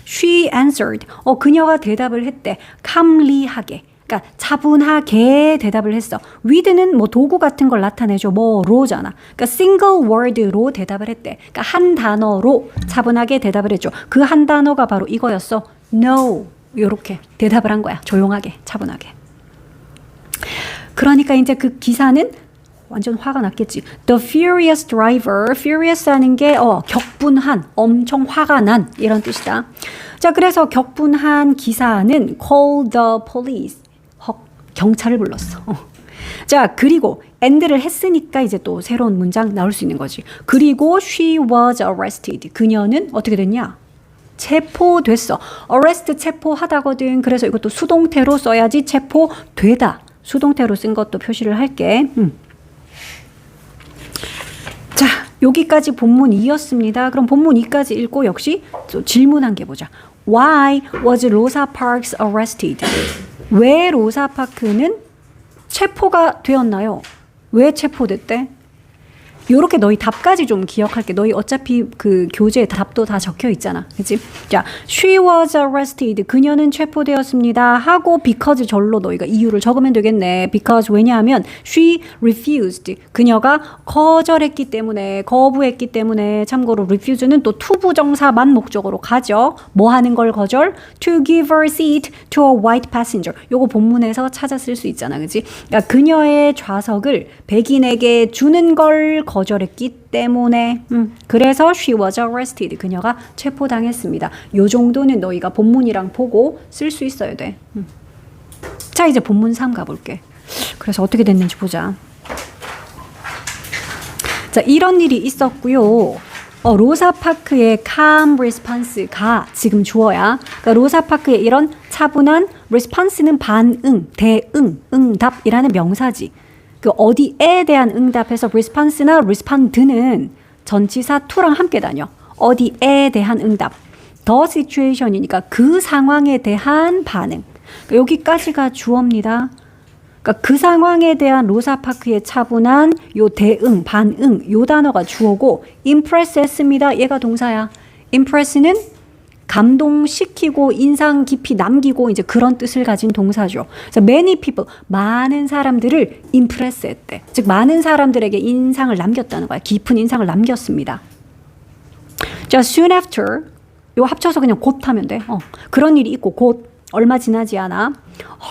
she answered. 그녀가 대답을 했대. calmly하게. 그러니까 차분하게 대답을 했어. with는 뭐 도구 같은 걸 나타내죠. 뭐로잖아. 그러니까 single word로 대답을 했대. 그러니까 한 단어로 차분하게 대답을 했죠. 그 한 단어가 바로 이거였어. no. 요렇게 대답을 한 거야. 조용하게, 차분하게. 그러니까 이제 그 기사는 완전 화가 났겠지. The furious driver, furious 하는 게 격분한, 엄청 화가 난 이런 뜻이다. 자, 그래서 격분한 기사는 call the police. 경찰을 불렀어. 자, 그리고 and를 했으니까 이제 또 새로운 문장 나올 수 있는 거지. 그리고 she was arrested. 그녀는 어떻게 됐냐? 체포됐어. arrest 체포하다거든. 그래서 이것도 수동태로 써야지 체포되다. 수동태로 쓴 것도 표시를 할게. 자, 여기까지 본문 2였습니다. 그럼 본문 2까지 읽고 역시 또 질문 한 개 보자. Why was Rosa Parks arrested? 왜 로사 파크는 체포가 되었나요? 왜 체포됐대? 요렇게 너희 답까지 좀 기억할게. 너희 어차피 그 교재 답도 다 적혀 있잖아. 그치? 자, she was arrested. 그녀는 체포되었습니다. 하고 because 절로 너희가 이유를 적으면 되겠네. because 왜냐하면 she refused. 그녀가 거절했기 때문에, 거부했기 때문에. 참고로 refuse는 또 to 부정사만 목적으로 가죠. 뭐 하는 걸 거절? to give her seat to a white passenger. 요거 본문에서 찾아 쓸 수 있잖아. 그치? 그러니까 그녀의 좌석을 백인에게 주는 걸 거절했기 때문에 그래서 she was arrested. 그녀가 체포당했습니다. 요 정도는 너희가 본문이랑 보고 쓸 수 있어야 돼. 자, 이제 본문 3 가볼게. 그래서 어떻게 됐는지 보자. 자, 이런 일이 있었고요. 로사 파크의 calm response가 지금 주어야. 그러니까 로사 파크의 이런 차분한 response는 반응, 대응, 응답이라는 명사지. 그 어디에 대한 응답에서 response나 respond는 전치사 to랑 함께 다녀. 어디에 대한 응답. the situation이니까 그 상황에 대한 반응. 그러니까 여기까지가 주어입니다. 그러니까 그 상황에 대한 로사 파크의 차분한 요 대응, 반응, 요 단어가 주어고 impress 했습니다. 얘가 동사야. impress는 감동시키고 인상 깊이 남기고 이제 그런 뜻을 가진 동사죠. 그래서 many people, 많은 사람들을 impress 했대. 즉 많은 사람들에게 인상을 남겼다는 거야. 깊은 인상을 남겼습니다. 자, soon after, 이거 합쳐서 그냥 곧 하면 돼. 그런 일이 있고 곧 얼마 지나지 않아.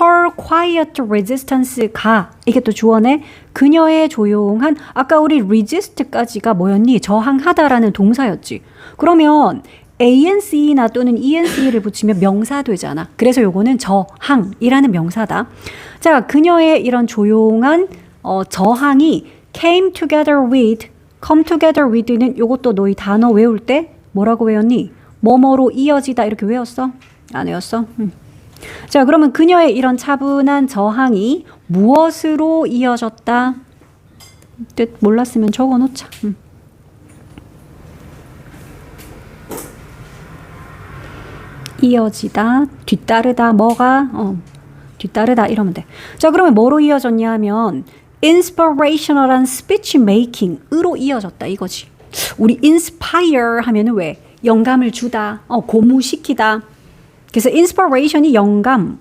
her quiet resistance가 이게 또 주어네. 그녀의 조용한, 아까 우리 resist까지가 뭐였니? 저항하다라는 동사였지. 그러면 ANC나 또는 ENC를 붙이면 명사 되잖아. 그래서 요거는 저항이라는 명사다. 자, 그녀의 이런 조용한 저항이 came together with, come together with는 요것도 너희 단어 외울 때 뭐라고 외웠니? 뭐뭐로 이어지다 이렇게 외웠어? 안 외웠어? 자, 그러면 그녀의 이런 차분한 저항이 무엇으로 이어졌다? 뜻 몰랐으면 적어놓자. 이어지다, 뒤따르다, 뭐가? 뒤따르다 이러면 돼. 자, 그러면 뭐로 이어졌냐 하면 inspirational한 speech making으로 이어졌다 이거지. 우리 inspire 하면은 왜? 영감을 주다, 고무시키다. 그래서 inspiration이 영감.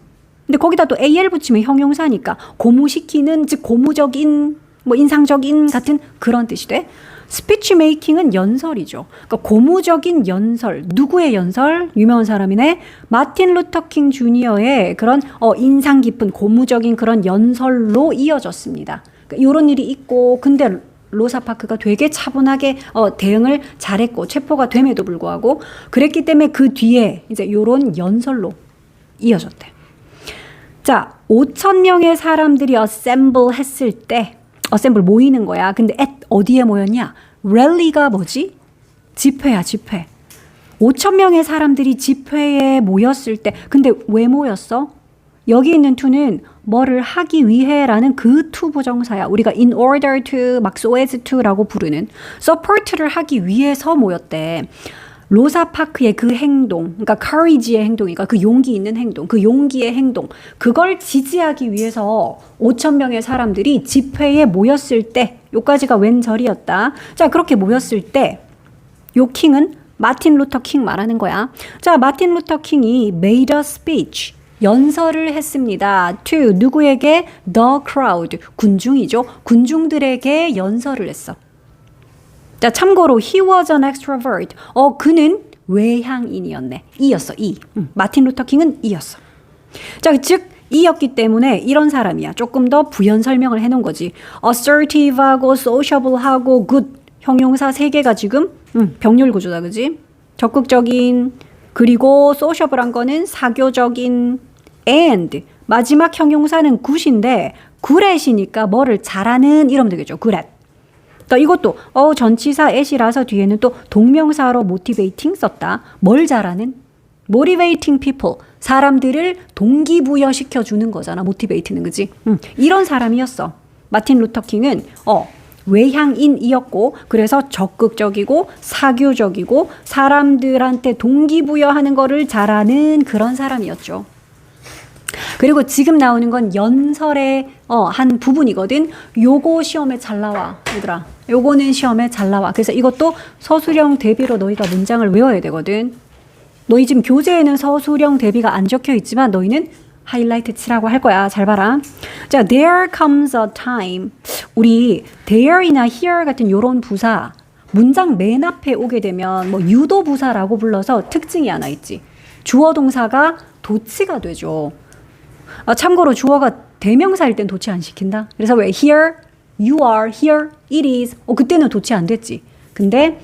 근데 거기다 또 AL 붙이면 형용사니까 고무시키는, 즉 고무적인, 뭐 인상적인 같은 그런 뜻이 돼. 스피치 메이킹은 연설이죠. 그러니까 고무적인 연설. 누구의 연설? 유명한 사람이네. 마틴 루터 킹 주니어의 그런 인상 깊은 고무적인 그런 연설로 이어졌습니다. 그러니까 이런 일이 있고, 근데 로사 파크가 되게 차분하게 대응을 잘했고 체포가 됨에도 불구하고 그랬기 때문에 그 뒤에 이제 이런 연설로 이어졌대. 자, 5,000명의 사람들이 assemble 했을 때 assemble 모이는 거야. 근데 at 어디에 모였냐? 랠리가 뭐지? 집회야, 집회. 5,000명의 사람들이 집회에 모였을 때, 근데 왜 모였어? 여기 있는 to는 뭐를 하기 위해라는 그 to 부정사야. 우리가 in order to, 막 so as to라고 부르는 support를 하기 위해서 모였대. 로사 파크의 그 행동, 그러니까 courage의 행동이니까 그 용기 있는 행동, 그 용기의 행동, 그걸 지지하기 위해서 5,000명의 사람들이 집회에 모였을 때, 요까지가 웬절이었다. 자, 그렇게 모였을 때, 요 킹은 마틴 루터 킹 말하는 거야. 자, 마틴 루터 킹이 made a speech, 연설을 했습니다. to 누구에게? the crowd, 군중이죠. 군중들에게 연설을 했어. 자, 참고로 he was an extrovert. 그는 외향인이었네. 이였어, 이. 마틴 루터 킹은 이였어. 자, 즉 이였기 때문에 이런 사람이야. 조금 더 부연 설명을 해놓은 거지. assertive하고 sociable하고 good 형용사 3개가 지금 병렬 구조다, 그지? 적극적인, 그리고 sociable한 거는 사교적인, and 마지막 형용사는 굿인데 굿앳이니까 뭐를 잘하는 이러면 되겠죠. 굿앳. 그러니까 이것도 전치사 at이라서 뒤에는 또 동명사로 motivating 썼다. 뭘 잘하는? motivating people. 사람들을 동기부여시켜 주는 거잖아. motivate는 그지? 이런 사람이었어. 마틴 루터 킹은 외향인이었고 그래서 적극적이고 사교적이고 사람들한테 동기부여하는 거를 잘하는 그런 사람이었죠. 그리고 지금 나오는 건 연설의 한 부분이거든. 요거 시험에 잘 나와. 얘들아. 요거는 시험에 잘 나와. 그래서 이것도 서술형 대비로 너희가 문장을 외워야 되거든. 너희 지금 교재에는 서술형 대비가 안 적혀 있지만 너희는 하이라이트 치라고 할 거야. 잘 봐라. 자, there comes a time. 우리 there이나 here 같은 요런 부사 문장 맨 앞에 오게 되면 뭐 유도 부사라고 불러서 특징이 하나 있지. 주어 동사가 도치가 되죠. 참고로 주어가 대명사일 땐 도치 안 시킨다. 그래서 왜 here, you are, here, it is. 그때는 도치 안 됐지. 근데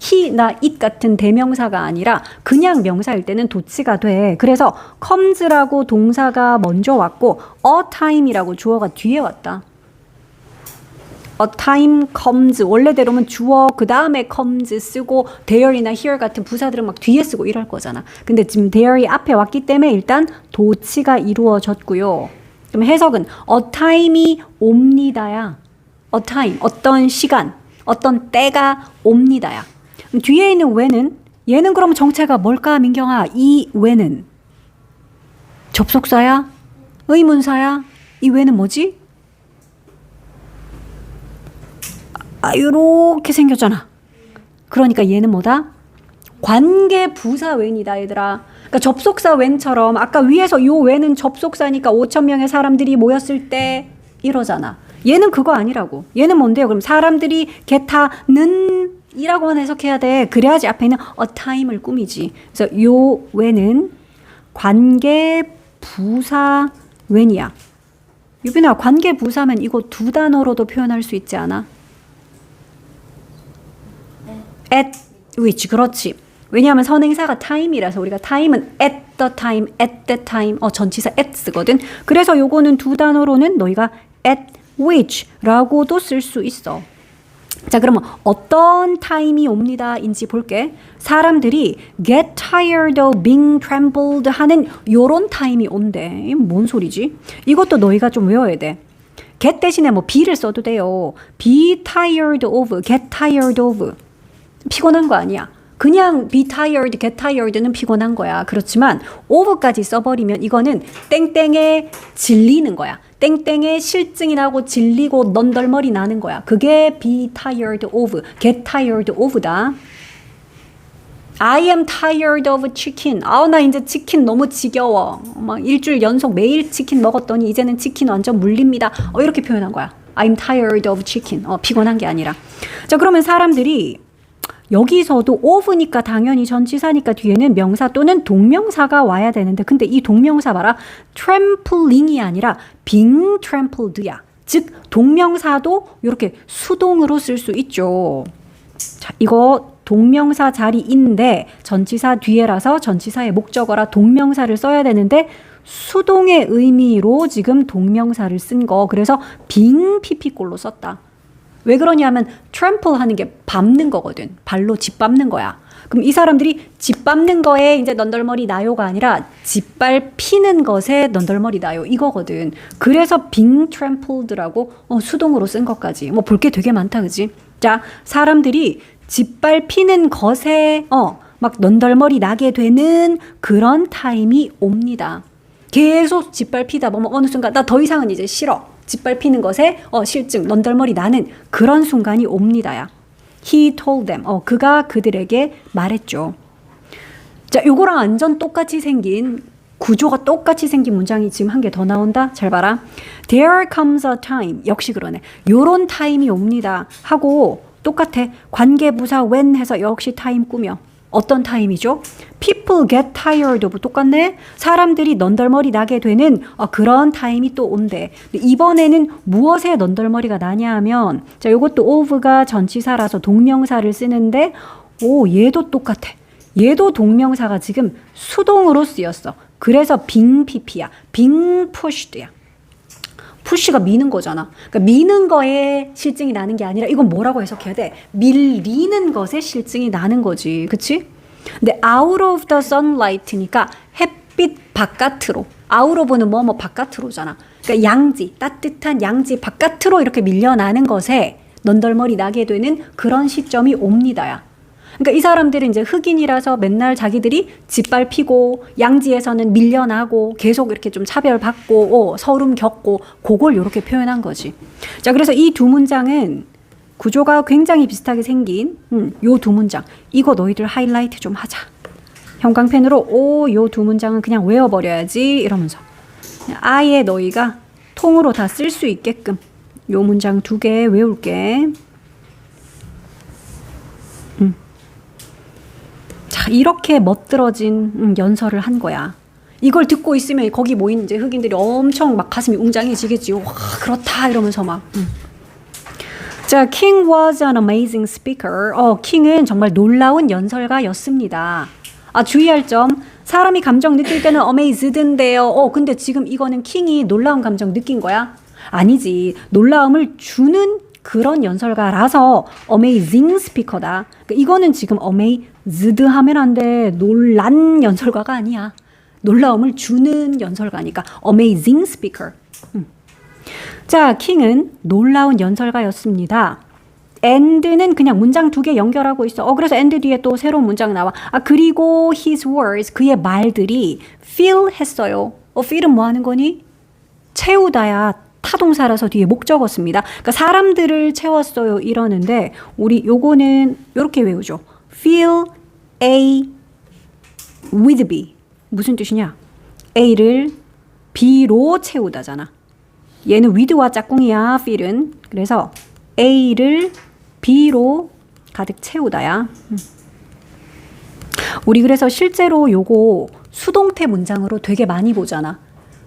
he나 it 같은 대명사가 아니라 그냥 명사일 때는 도치가 돼. 그래서 comes라고 동사가 먼저 왔고 a time이라고 주어가 뒤에 왔다. a time comes. 원래대로면 주어 그 다음에 comes 쓰고 there이나 here 같은 부사들은 막 뒤에 쓰고 이럴 거잖아. 근데 지금 there이 앞에 왔기 때문에 일단 도치가 이루어졌고요. 그럼 해석은 a time이 옵니다야. a time, 어떤 시간, 어떤 때가 옵니다야. 뒤에 있는 when은 얘는 그럼 정체가 뭘까 민경아? 이 when은 접속사야? 의문사야? 이 when은 뭐지? 요렇게 생겼잖아. 그러니까 얘는 뭐다? 관계 부사 when이다 얘들아. 그러니까 접속사 when처럼 아까 위에서 요 when은 접속사니까 5,000명의 사람들이 모였을 때 이러잖아. 얘는 그거 아니라고. 얘는 뭔데요? 그럼 사람들이 게타는 이라고만 해석해야 돼. 그래야지 앞에 있는 a time을 꾸미지. 그래서 요 when은 관계 부사 when이야. 유빈아, 관계 부사면 이거 두 단어로도 표현할 수 있지 않아? at which. 그렇지. 왜냐하면 선행사가 time이라서 우리가 time은 at the time, at that time 전치사 at 쓰거든. 그래서 요거는 두 단어로는 너희가 at which라고도 쓸 수 있어. 자, 그러면 어떤 타임이 옵니다 인지 볼게. 사람들이 get tired of being trampled 하는 요런 타임이 온대. 뭔 소리지? 이것도 너희가 좀 외워야 돼. get 대신에 뭐 be를 써도 돼요. be tired of, get tired of. 피곤한 거 아니야. 그냥 be tired, get tired는 피곤한 거야. 그렇지만 of까지 써버리면 이거는 땡땡에 질리는 거야. 땡땡에 실증이 나고 질리고 넌덜머리 나는 거야. 그게 be tired of, get tired of다. I am tired of chicken. 나 이제 치킨 너무 지겨워. 막 일주일 연속 매일 치킨 먹었더니 이제는 치킨 완전 물립니다. 이렇게 표현한 거야. I'm tired of chicken. 피곤한 게 아니라. 자, 그러면 사람들이 여기서도 of니까 당연히 전치사니까 뒤에는 명사 또는 동명사가 와야 되는데 근데 이 동명사 봐라. trampling이 아니라 being trampled야. 즉 동명사도 이렇게 수동으로 쓸 수 있죠. 자, 이거 동명사 자리인데 전치사 뒤에라서 전치사의 목적어라 동명사를 써야 되는데 수동의 의미로 지금 동명사를 쓴 거. 그래서 being pp꼴로 썼다. 왜 그러냐면 trample 하는 게 밟는 거거든. 발로 짓밟는 거야. 그럼 이 사람들이 짓밟는 거에 이제 넌덜머리 나요가 아니라 짓밟히는 것에 넌덜머리 나요 이거거든. 그래서 being trampled라고 수동으로 쓴 것까지. 뭐 볼 게 되게 많다 그지? 자, 사람들이 짓밟히는 것에 막 넌덜머리 나게 되는 그런 타임이 옵니다. 계속 짓밟히다 보면 어느 순간 나 더 이상은 이제 싫어. 짓밟히는 것에 실증, 넌덜머리 나는 그런 순간이 옵니다야. He told them. 그가 그들에게 말했죠. 자, 요거랑 완전 똑같이 생긴 구조가 똑같이 생긴 문장이 지금 한 개 더 나온다. 잘 봐라. There comes a time. 역시 그러네. 요런 타임이 옵니다. 하고 똑같아. 관계부사 when 해서 역시 타임 꾸며. 어떤 타임이죠? People get tired of. 똑같네. 사람들이 넌덜머리 나게 되는 그런 타임이 또 온대. 근데 이번에는 무엇에 넌덜머리가 나냐 하면 자, 요것도 of가 전치사라서 동명사를 쓰는데 얘도 똑같아. 얘도 동명사가 지금 수동으로 쓰였어. 그래서 being pp야. being pushed야. 푸시가 미는 거잖아. 그러니까 미는 거에 실증이 나는 게 아니라 이건 뭐라고 해석해야 돼? 밀리는 것에 실증이 나는 거지. 그치? 근데 out of the sunlight니까 햇빛 바깥으로. out of는 뭐 바깥으로잖아. 그러니까 양지, 따뜻한 양지 바깥으로 이렇게 밀려나는 것에 넌덜머리 나게 되는 그런 시점이 옵니다야. 그러니까 이 사람들은 이제 흑인이라서 맨날 자기들이 짓밟히고 양지에서는 밀려나고 계속 이렇게 좀 차별받고 서름 겪고 그걸 이렇게 표현한 거지. 자, 그래서 이 두 문장은 구조가 굉장히 비슷하게 생긴 요 두 문장. 이거 너희들 하이라이트 좀 하자. 형광펜으로 요 두 문장은 그냥 외워버려야지 이러면서 아예 너희가 통으로 다 쓸 수 있게끔 요 문장 2개 외울게. 자, 이렇게 멋들어진 연설을 한 거야. 이걸 듣고 있으면 거기 모인 이제 흑인들이 엄청 막 가슴이 웅장해지겠지. 와, 그렇다 이러면서 막. 자, King was an amazing speaker. 킹은 정말 놀라운 연설가였습니다. 아, 주의할 점. 사람이 감정 느낄 때는 amazed인데요. 근데 지금 이거는 킹이 놀라운 감정 느낀 거야? 아니지. 놀라움을 주는 그런 연설가라서 amazing speaker다. 그러니까 이거는 지금 amazed 하면 안 돼. 놀란 연설가가 아니야. 놀라움을 주는 연설가니까 amazing speaker. 자, 킹은 놀라운 연설가였습니다. and는 그냥 문장 2개 연결하고 있어. 그래서 and 뒤에 또 새로운 문장 나와. 그리고 his words, 그의 말들이 fill 했어요. fill은 뭐 하는 거니? 채우다야. 타동사라서 뒤에 목적어 씁니다. 그러니까 사람들을 채웠어요 이러는데 우리 요거는 이렇게 외우죠. fill A with B. 무슨 뜻이냐? A를 B로 채우다잖아. 얘는 with와 짝꿍이야. fill은. 그래서 A를 B로 가득 채우다야. 우리 그래서 실제로 요거 수동태 문장으로 되게 많이 보잖아.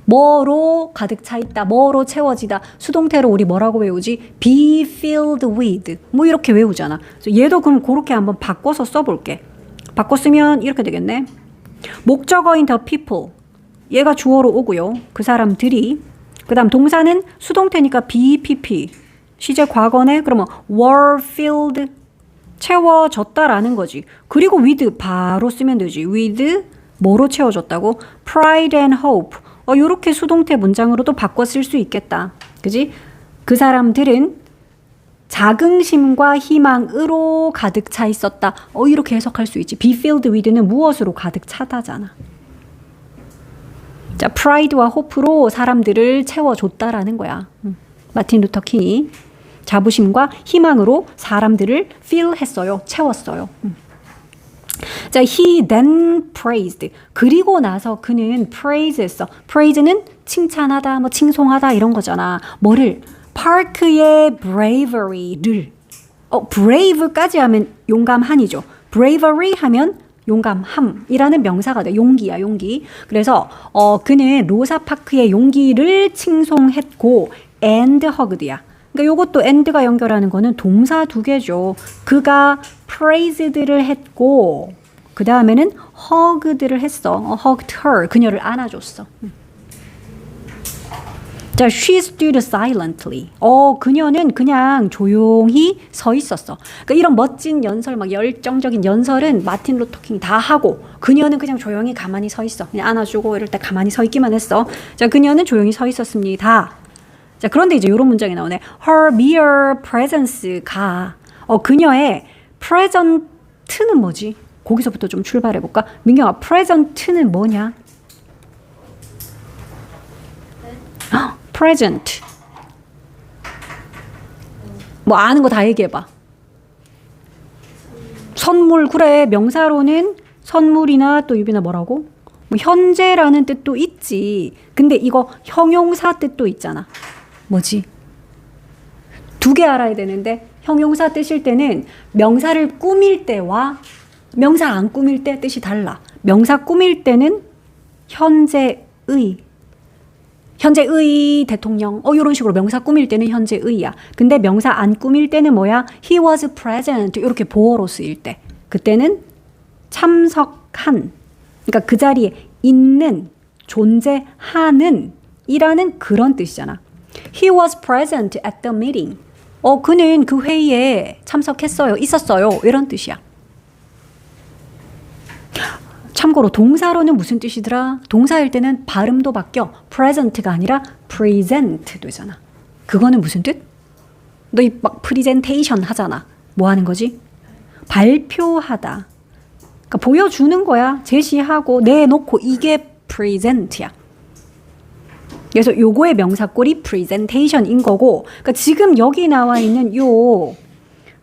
뭐로 가득 차 있다, 뭐로 채워지다. 수동태로 우리 뭐라고 외우지? be filled with. 뭐 이렇게 외우잖아. 그래서 얘도 그럼 그렇게 한번 바꿔서 써볼게. 바꿔 쓰면 이렇게 되겠네. 목적어인 the people. 얘가 주어로 오고요. 그 사람들이. 그 다음 동사는 수동태니까 be pp. 시제 과거네. 그러면 were filled. 채워졌다라는 거지. 그리고 with 바로 쓰면 되지. with 뭐로 채워졌다고? pride and hope. 요렇게 수동태 문장으로도 바꿔 쓸 수 있겠다. 그지? 그 사람들은 자긍심과 희망으로 가득 차 있었다. 이렇게 해석할 수 있지. be filled with는 무엇으로 가득 차다잖아. 자, pride와 hope로 사람들을 채워줬다라는 거야. 마틴 루터 킹이 자부심과 희망으로 사람들을 fill 했어요. 채웠어요. 자, he then praised. 그리고 나서 그는 praise 했어. praise는 칭찬하다, 뭐 칭송하다 이런 거잖아. 뭐를? 파크의 bravery를. brave까지 하면 용감한이죠. bravery 하면 용감함이라는 명사가 돼. 용기야, 용기. 그래서 그는 로사 파크의 용기를 칭송했고 and hugged야. 그러니까 이것도 and가 연결하는 거는 동사 2개죠. 그가 praised를 했고 그 다음에는 hugged를 했어. hugged her. 그녀를 안아줬어. 자, she stood silently. 그녀는 그냥 조용히 서 있었어. 그러니까 이런 멋진 연설, 막 열정적인 연설은 마틴 루터 킹이 다 하고 그녀는 그냥 조용히 가만히 서 있어. 그냥 안아주고 이럴 때 가만히 서 있기만 했어. 자, 그녀는 조용히 서 있었습니다. 자, 그런데 이제 이런 문장이 나오네. Her mere presence가 그녀의 present는 뭐지? 거기서부터 좀 출발해 볼까? 민경아, present는 뭐냐? present. 뭐 아는 거 다 얘기해 봐. 선물. 그래. 명사로는 선물이나 또 유비나 뭐라고? 뭐 현재라는 뜻도 있지. 근데 이거 형용사 뜻도 있잖아. 뭐지? 2개 알아야 되는데 형용사 뜻일 때는 명사를 꾸밀 때와 명사 안 꾸밀 때 뜻이 달라. 명사 꾸밀 때는 현재의 대통령 이런 식으로 명사 꾸밀 때는 현재의야. 근데 명사 안 꾸밀 때는 뭐야? He was present 이렇게 보어로 쓰일 때 그때는 참석한, 그러니까 그 자리에 있는 존재하는 이라는 그런 뜻이잖아. He was present at the meeting. 그는 그 회의에 참석했어요. 있었어요. 이런 뜻이야. 참고로 동사로는 무슨 뜻이더라? 동사일 때는 발음도 바뀌어. present가 아니라 present 되잖아. 그거는 무슨 뜻? 너 이 막 프리젠테이션 하잖아. 뭐 하는 거지? 발표하다. 그러니까 보여주는 거야. 제시하고 내놓고 이게 present야. 그래서 요거의 명사꼴이 presentation인 거고, 그러니까 지금 여기 나와 있는 요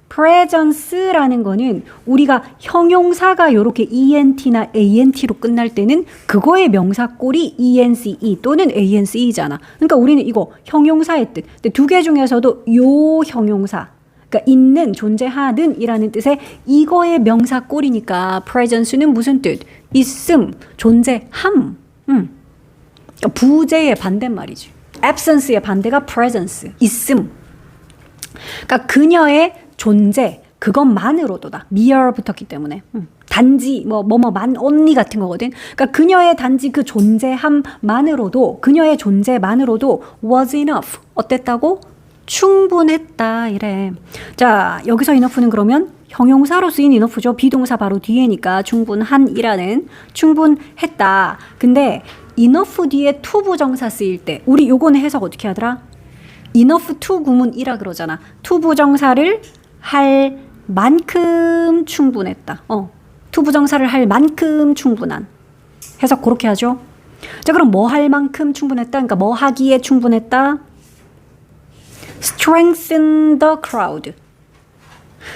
presence라는 거는 우리가 형용사가 요렇게 ent나 ant로 끝날 때는 그거의 명사꼴이 ence 또는 ance잖아. 그러니까 우리는 이거 형용사의 뜻. 근데 두 개 중에서도 요 형용사, 그러니까 있는, 존재하는 이라는 뜻의 이거의 명사꼴이니까 presence는 무슨 뜻? 있음, 존재함. 그러니까 부재의 반대말이지. absence의 반대가 presence, 있음. 그러니까 그녀의 존재, 그것만으로도다. mere 붙었기 때문에. 단지 뭐뭐만 only 같은 거거든. 그러니까 그녀의 단지 그 존재함만으로도, 그녀의 존재만으로도 was enough. 어땠다고? 충분했다 이래. 자, 여기서 enough는 그러면 형용사로 쓰인 enough죠. 비동사 바로 뒤에니까 충분한이라는 충분했다. 근데 enough 뒤에 to 부정사 쓰일 때 우리 요거는 해석 어떻게 하더라? enough to 구문이라 그러잖아. to 부정사를 할 만큼 충분했다. to 부정사를 할 만큼 충분한. 해석 그렇게 하죠. 자, 그럼 뭐 할 만큼 충분했다? 그러니까 뭐 하기에 충분했다? strengthen the crowd.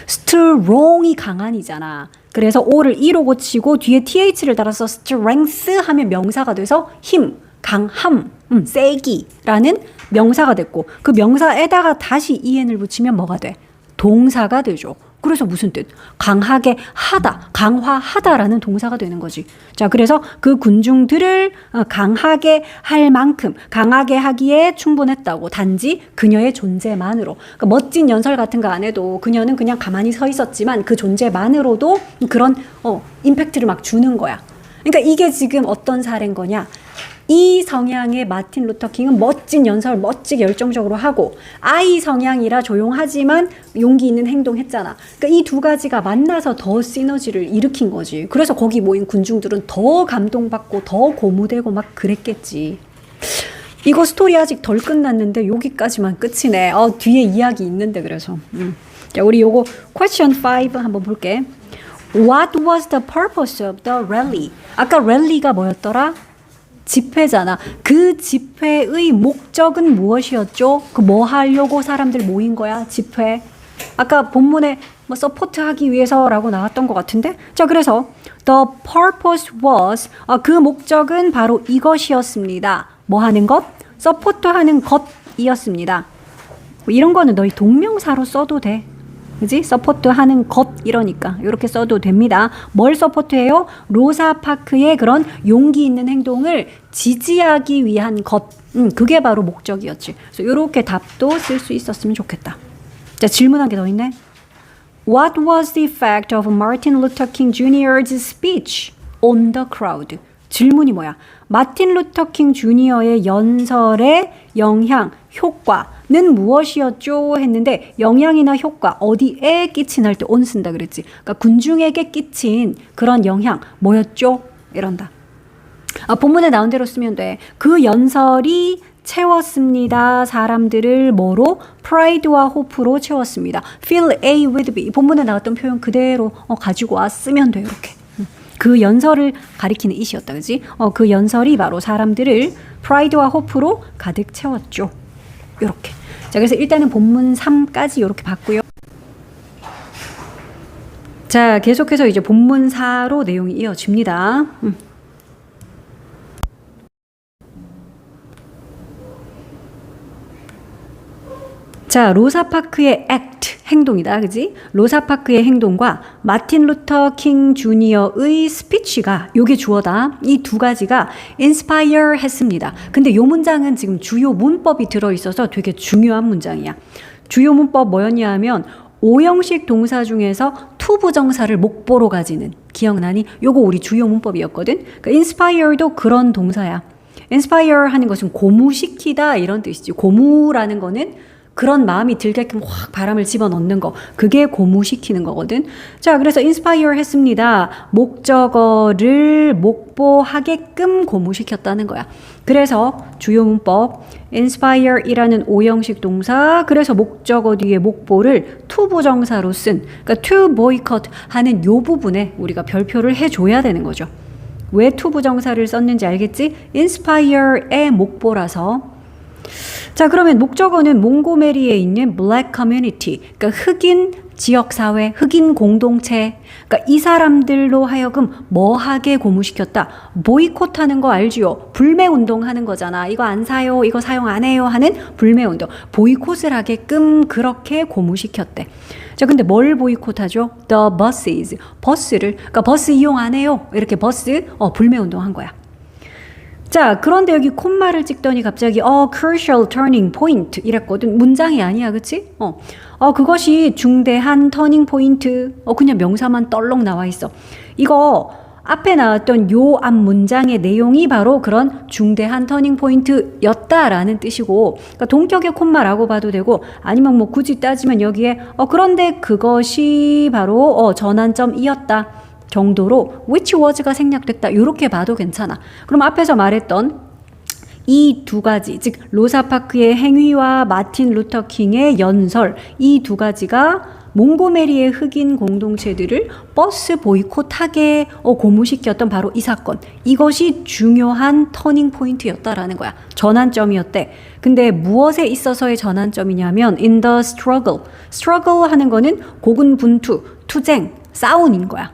strong이 강한이잖아. 그래서 o를 e로 고치고 뒤에 th를 달아서 strength 하면 명사가 돼서 힘, 강함, 세기라는 명사가 됐고 그 명사에다가 다시 en을 붙이면 뭐가 돼? 동사가 되죠. 그래서 무슨 뜻? 강하게 하다, 강화하다라는 동사가 되는 거지. 자, 그래서 그 군중들을 강하게 할 만큼, 강하게 하기에 충분했다고. 단지 그녀의 존재만으로. 그러니까 멋진 연설 같은 거 안 해도 그녀는 그냥 가만히 서 있었지만 그 존재만으로도 그런 임팩트를 막 주는 거야. 그러니까 이게 지금 어떤 사례인 거냐? 이 성향의 마틴 루터 킹은 멋진 연설 멋지게 열정적으로 하고 I 성향이라 조용하지만 용기 있는 행동했잖아. 그러니까 이 두 가지가 만나서 더 시너지를 일으킨 거지. 그래서 거기 모인 군중들은 더 감동받고 더 고무되고 막 그랬겠지. 이거 스토리 아직 덜 끝났는데 여기까지만 끝이네. 뒤에 이야기 있는데 그래서. 자, 우리 요거 question 5 한번 볼게. What was the purpose of the rally? 아까 랠리가 뭐였더라? 집회잖아. 그 집회의 목적은 무엇이었죠? 그 뭐 하려고 사람들 모인 거야? 집회. 아까 본문에 뭐 서포트하기 위해서라고 나왔던 것 같은데. 자, 그래서 the purpose was 그 목적은 바로 이것이었습니다. 뭐 하는 것? 서포트하는 것이었습니다. 이런 거는 너희 동명사로 써도 돼. 그지? 서포트하는 것 이러니까 이렇게 써도 됩니다. 뭘 서포트해요? 로사파크의 그런 용기 있는 행동을 지지하기 위한 것. 그게 바로 목적이었지. 그래서 이렇게 답도 쓸 수 있었으면 좋겠다. 자, 질문 한 개 더 있네. What was the effect of Martin Luther King Jr.'s speech on the crowd? 질문이 뭐야? 마틴 루터 킹 주니어의 연설의 영향, 효과는 무엇이었죠? 했는데 영향이나 효과 어디에 끼친 할 때 on 쓴다 그랬지. 그러니까 군중에게 끼친 그런 영향 뭐였죠? 이런다. 본문에 나온 대로 쓰면 돼. 그 연설이 채웠습니다. 사람들을 뭐로? 프라이드와 호프로 채웠습니다. Fill A with B. 본문에 나왔던 표현 그대로 가지고 와 쓰면 돼. 이렇게. 그 연설을 가리키는 이시였다. 그지? 그 연설이 바로 사람들을 프라이드와 호프로 가득 채웠죠. 요렇게. 자, 그래서 일단은 본문 3까지 요렇게 봤고요. 자, 계속해서 이제 본문 4로 내용이 이어집니다. 자, 로사파크의 act, 행동이다. 그지? 로사파크의 행동과 마틴 루터 킹 주니어의 스피치가 요게 주어다. 이 두 가지가 inspire 했습니다. 근데 요 문장은 지금 주요 문법이 들어있어서 되게 중요한 문장이야. 주요 문법 뭐였냐 하면 오형식 동사 중에서 to 부정사를 목보로 가지는. 기억나니? 요거 우리 주요 문법이었거든. 그러니까 inspire도 그런 동사야. inspire 하는 것은 고무시키다 이런 뜻이지. 고무라는 거는 그런 마음이 들게끔 확 바람을 집어넣는 거. 그게 고무시키는 거거든. 자, 그래서 inspire 했습니다. 목적어를 목보하게끔 고무시켰다는 거야. 그래서 주요 문법 inspire이라는 오형식 동사, 그래서 목적어 뒤에 목보를 to 부정사로 쓴, 그러니까 to boycott 하는 요 부분에 우리가 별표를 해줘야 되는 거죠. 왜 to 부정사를 썼는지 알겠지? inspire의 목보라서. 자, 그러면 목적어는 몽고메리에 있는 black community, 그러니까 흑인 지역사회, 흑인 공동체, 그러니까 이 사람들로 하여금 뭐하게 고무시켰다. 보이콧하는 거 알지요? 불매운동 하는 거잖아. 이거 안 사요, 이거 사용 안 해요 하는 불매운동. 보이콧을 하게끔 그렇게 고무시켰대. 자, 근데 뭘 보이콧하죠? The buses, 버스를, 그러니까 버스 이용 안 해요. 이렇게 버스, 불매운동 한 거야. 자, 그런데 여기 콤마를 찍더니 갑자기 crucial turning point 이랬거든. 문장이 아니야, 그치? 그것이 중대한 터닝 포인트. 그냥 명사만 떨렁 나와 있어. 이거 앞에 나왔던 요 앞 문장의 내용이 바로 그런 중대한 터닝 포인트였다라는 뜻이고, 그러니까 동격의 콤마라고 봐도 되고, 아니면 뭐 굳이 따지면 여기에 그런데 그것이 바로 전환점이었다 정도로 which was가 생략됐다 이렇게 봐도 괜찮아. 그럼 앞에서 말했던 이 두 가지, 즉 로사파크의 행위와 마틴 루터 킹의 연설, 이 두 가지가 몽고메리의 흑인 공동체들을 버스 보이콧하게 고무시켰던 바로 이 사건, 이것이 중요한 터닝 포인트였다라는 거야. 전환점이었대. 근데 무엇에 있어서의 전환점이냐면 in the struggle. struggle 하는 거는 고군분투, 투쟁, 싸움인 거야.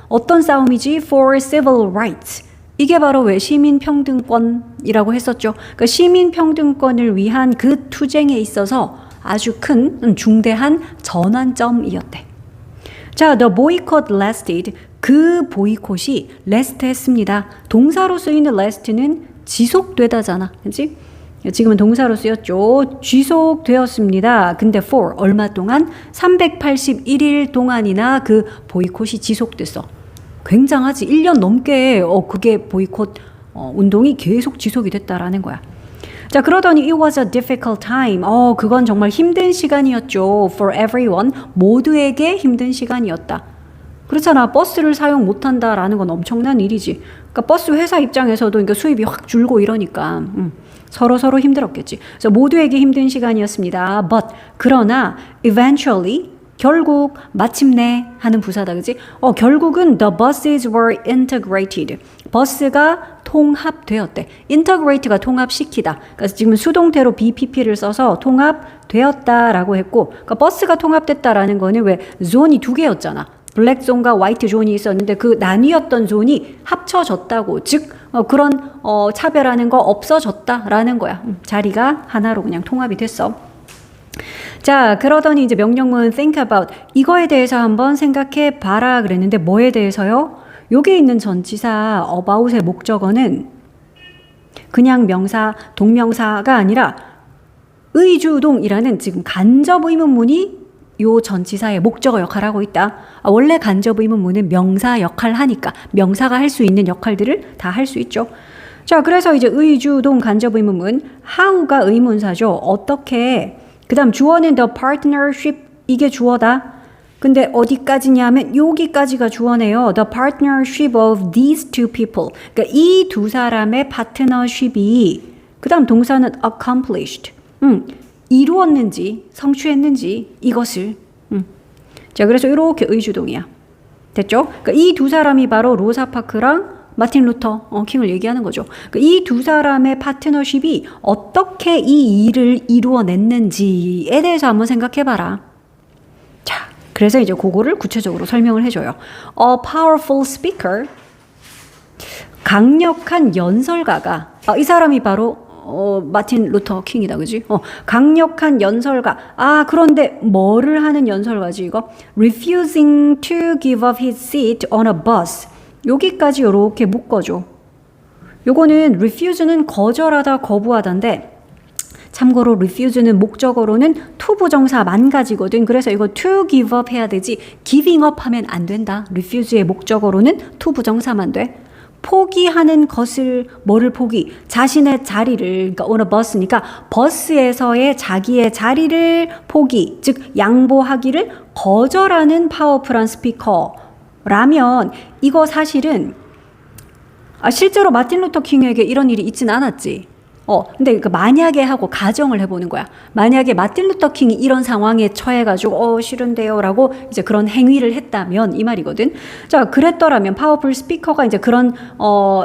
어떤 싸움이지? For civil rights. 이게 바로 왜 시민평등권이라고 했었죠. 그러니까 시민평등권을 위한 그 투쟁에 있어서 아주 큰 중대한 전환점이었대. 자, the boycott lasted. 그 보이콧이 last 했습니다. 동사로 쓰이는 last는 지속되다잖아. 그치? 지금은 동사로 쓰였죠. 지속되었습니다. 근데 for 얼마 동안? 381일 동안이나 그 보이콧이 지속됐어. 굉장하지. 1년 넘게 그게 보이콧 운동이 계속 지속이 됐다라는 거야. 자, 그러더니 it was a difficult time. 그건 정말 힘든 시간이었죠. For everyone. 모두에게 힘든 시간이었다. 그렇잖아. 버스를 사용 못한다라는 건 엄청난 일이지. 그러니까 버스 회사 입장에서도 그러니까 수입이 확 줄고 이러니까 서로 힘들었겠지. 그래서 모두에게 힘든 시간이었습니다. But 그러나 eventually 결국 마침내 하는 부사다, 그지? 결국은 the buses were integrated. 버스가 통합되었대. integrate가 통합시키다. 그래서 지금 수동태로 BPP를 써서 통합되었다라고 했고, 그러니까 버스가 통합됐다라는 거는 왜 존이 두 개였잖아. 블랙 존과 화이트 존이 있었는데 그 나뉘었던 존이 합쳐졌다고. 즉 그런 차별하는 거 없어졌다라는 거야. 자리가 하나로 그냥 통합이 됐어. 자, 그러더니 이제 명령문 think about 이거에 대해서 한번 생각해 봐라 그랬는데 뭐에 대해서요? 여기에 있는 전치사 about의 목적어는 그냥 명사, 동명사가 아니라 의주동이라는 지금 간접 의문문이 요 전치사의 목적어 역할을 하고 있다. 원래 간접 의문문은 명사 역할 하니까 명사가 할 수 있는 역할들을 다 할 수 있죠. 자, 그래서 이제 의주동 간접 의문문 how가 의문사죠. 어떻게, 그 다음 주어는 the partnership 이게 주어다. 근데 어디까지냐면 여기까지가 주어네요. The partnership of these two people. 그러니까 이 두 사람의 파트너십이, 그 다음 동사는 accomplished. 이루었는지 성취했는지 이것을. 자, 그래서 이렇게 의주동이야. 됐죠? 그러니까 이 두 사람이 바로 로사 파크랑 마틴 루터 킹을 얘기하는 거죠. 그러니까 이 두 사람의 파트너십이 어떻게 이 일을 이루어냈는지에 대해서 한번 생각해봐라. 자, 그래서 이제 그거를 구체적으로 설명을 해줘요. A powerful speaker, 강력한 연설가가, 이 사람이 바로 마틴 루터 킹이다, 그지? 강력한 연설가. 그런데 뭐를 하는 연설가지 이거? Refusing to give up his seat on a bus. 여기까지 이렇게 묶어줘. 요거는 refuse는 거절하다, 거부하다인데 참고로 refuse는 목적어로는 to 부정사만 가지거든. 그래서 이거 to give up 해야 되지 giving up 하면 안 된다. refuse의 목적어로는 to 부정사만 돼. 포기하는 것을 뭐를 포기? 자신의 자리를 그러니까 on a bus니까 버스에서의 자기의 자리를 포기 즉 양보하기를 거절하는 파워풀한 스피커라면 이거 사실은 실제로 마틴 루터 킹에게 이런 일이 있진 않았지. 근데 그 만약에 하고 가정을 해보는 거야. 만약에 마틴 루터 킹이 이런 상황에 처해가지고 싫은데요 라고 이제 그런 행위를 했다면 이 말이거든. 자, 그랬더라면 파워풀 스피커가 이제 그런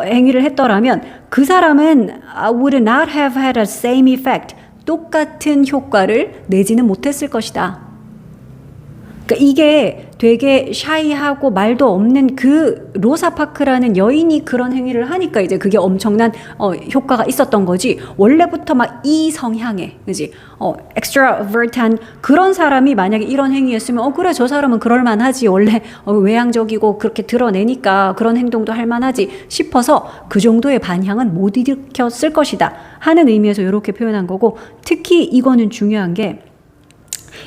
행위를 했더라면 그 사람은 would not have had the same effect. 똑같은 효과를 내지는 못했을 것이다. 그러니까 이게 되게 샤이하고 말도 없는 그 로사 파크라는 여인이 그런 행위를 하니까 이제 그게 엄청난 효과가 있었던 거지. 원래부터 막 이 성향의 그지 extrovert한 그런 사람이 만약에 이런 행위했으면 그래 저 사람은 그럴 만하지 원래 외향적이고 그렇게 드러내니까 그런 행동도 할 만하지 싶어서 그 정도의 반향은 못 일으켰을 것이다 하는 의미에서 이렇게 표현한 거고 특히 이거는 중요한 게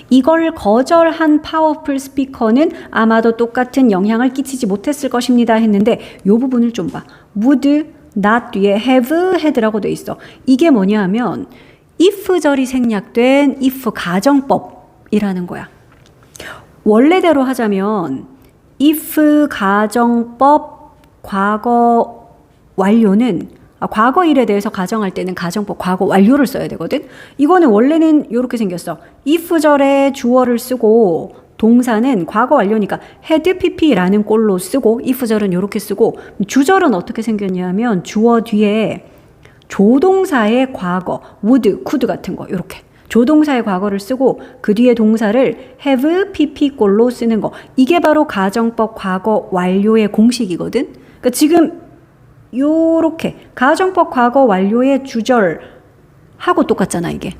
이걸 거절한 파워풀 스피커는 아마도 똑같은 영향을 끼치지 못했을 것입니다 했는데 이 부분을 좀 봐. would not 뒤에 have had라고 돼 있어. 이게 뭐냐 하면 if절이 생략된 if 가정법이라는 거야. 원래대로 하자면 if 가정법 과거 완료는 과거 일에 대해서 가정할 때는 가정법 과거 완료를 써야 되거든. 이거는 원래는 이렇게 생겼어. if절에 주어를 쓰고 동사는 과거 완료니까 had pp라는 꼴로 쓰고 if절은 이렇게 쓰고 주절은 어떻게 생겼냐면 주어 뒤에 조동사의 과거 would, could 같은 거 이렇게 조동사의 과거를 쓰고 그 뒤에 동사를 have pp 꼴로 쓰는 거 이게 바로 가정법 과거 완료의 공식이거든. 그러니까 지금 요렇게 가정법 과거 완료의 주절하고 똑같잖아 이게.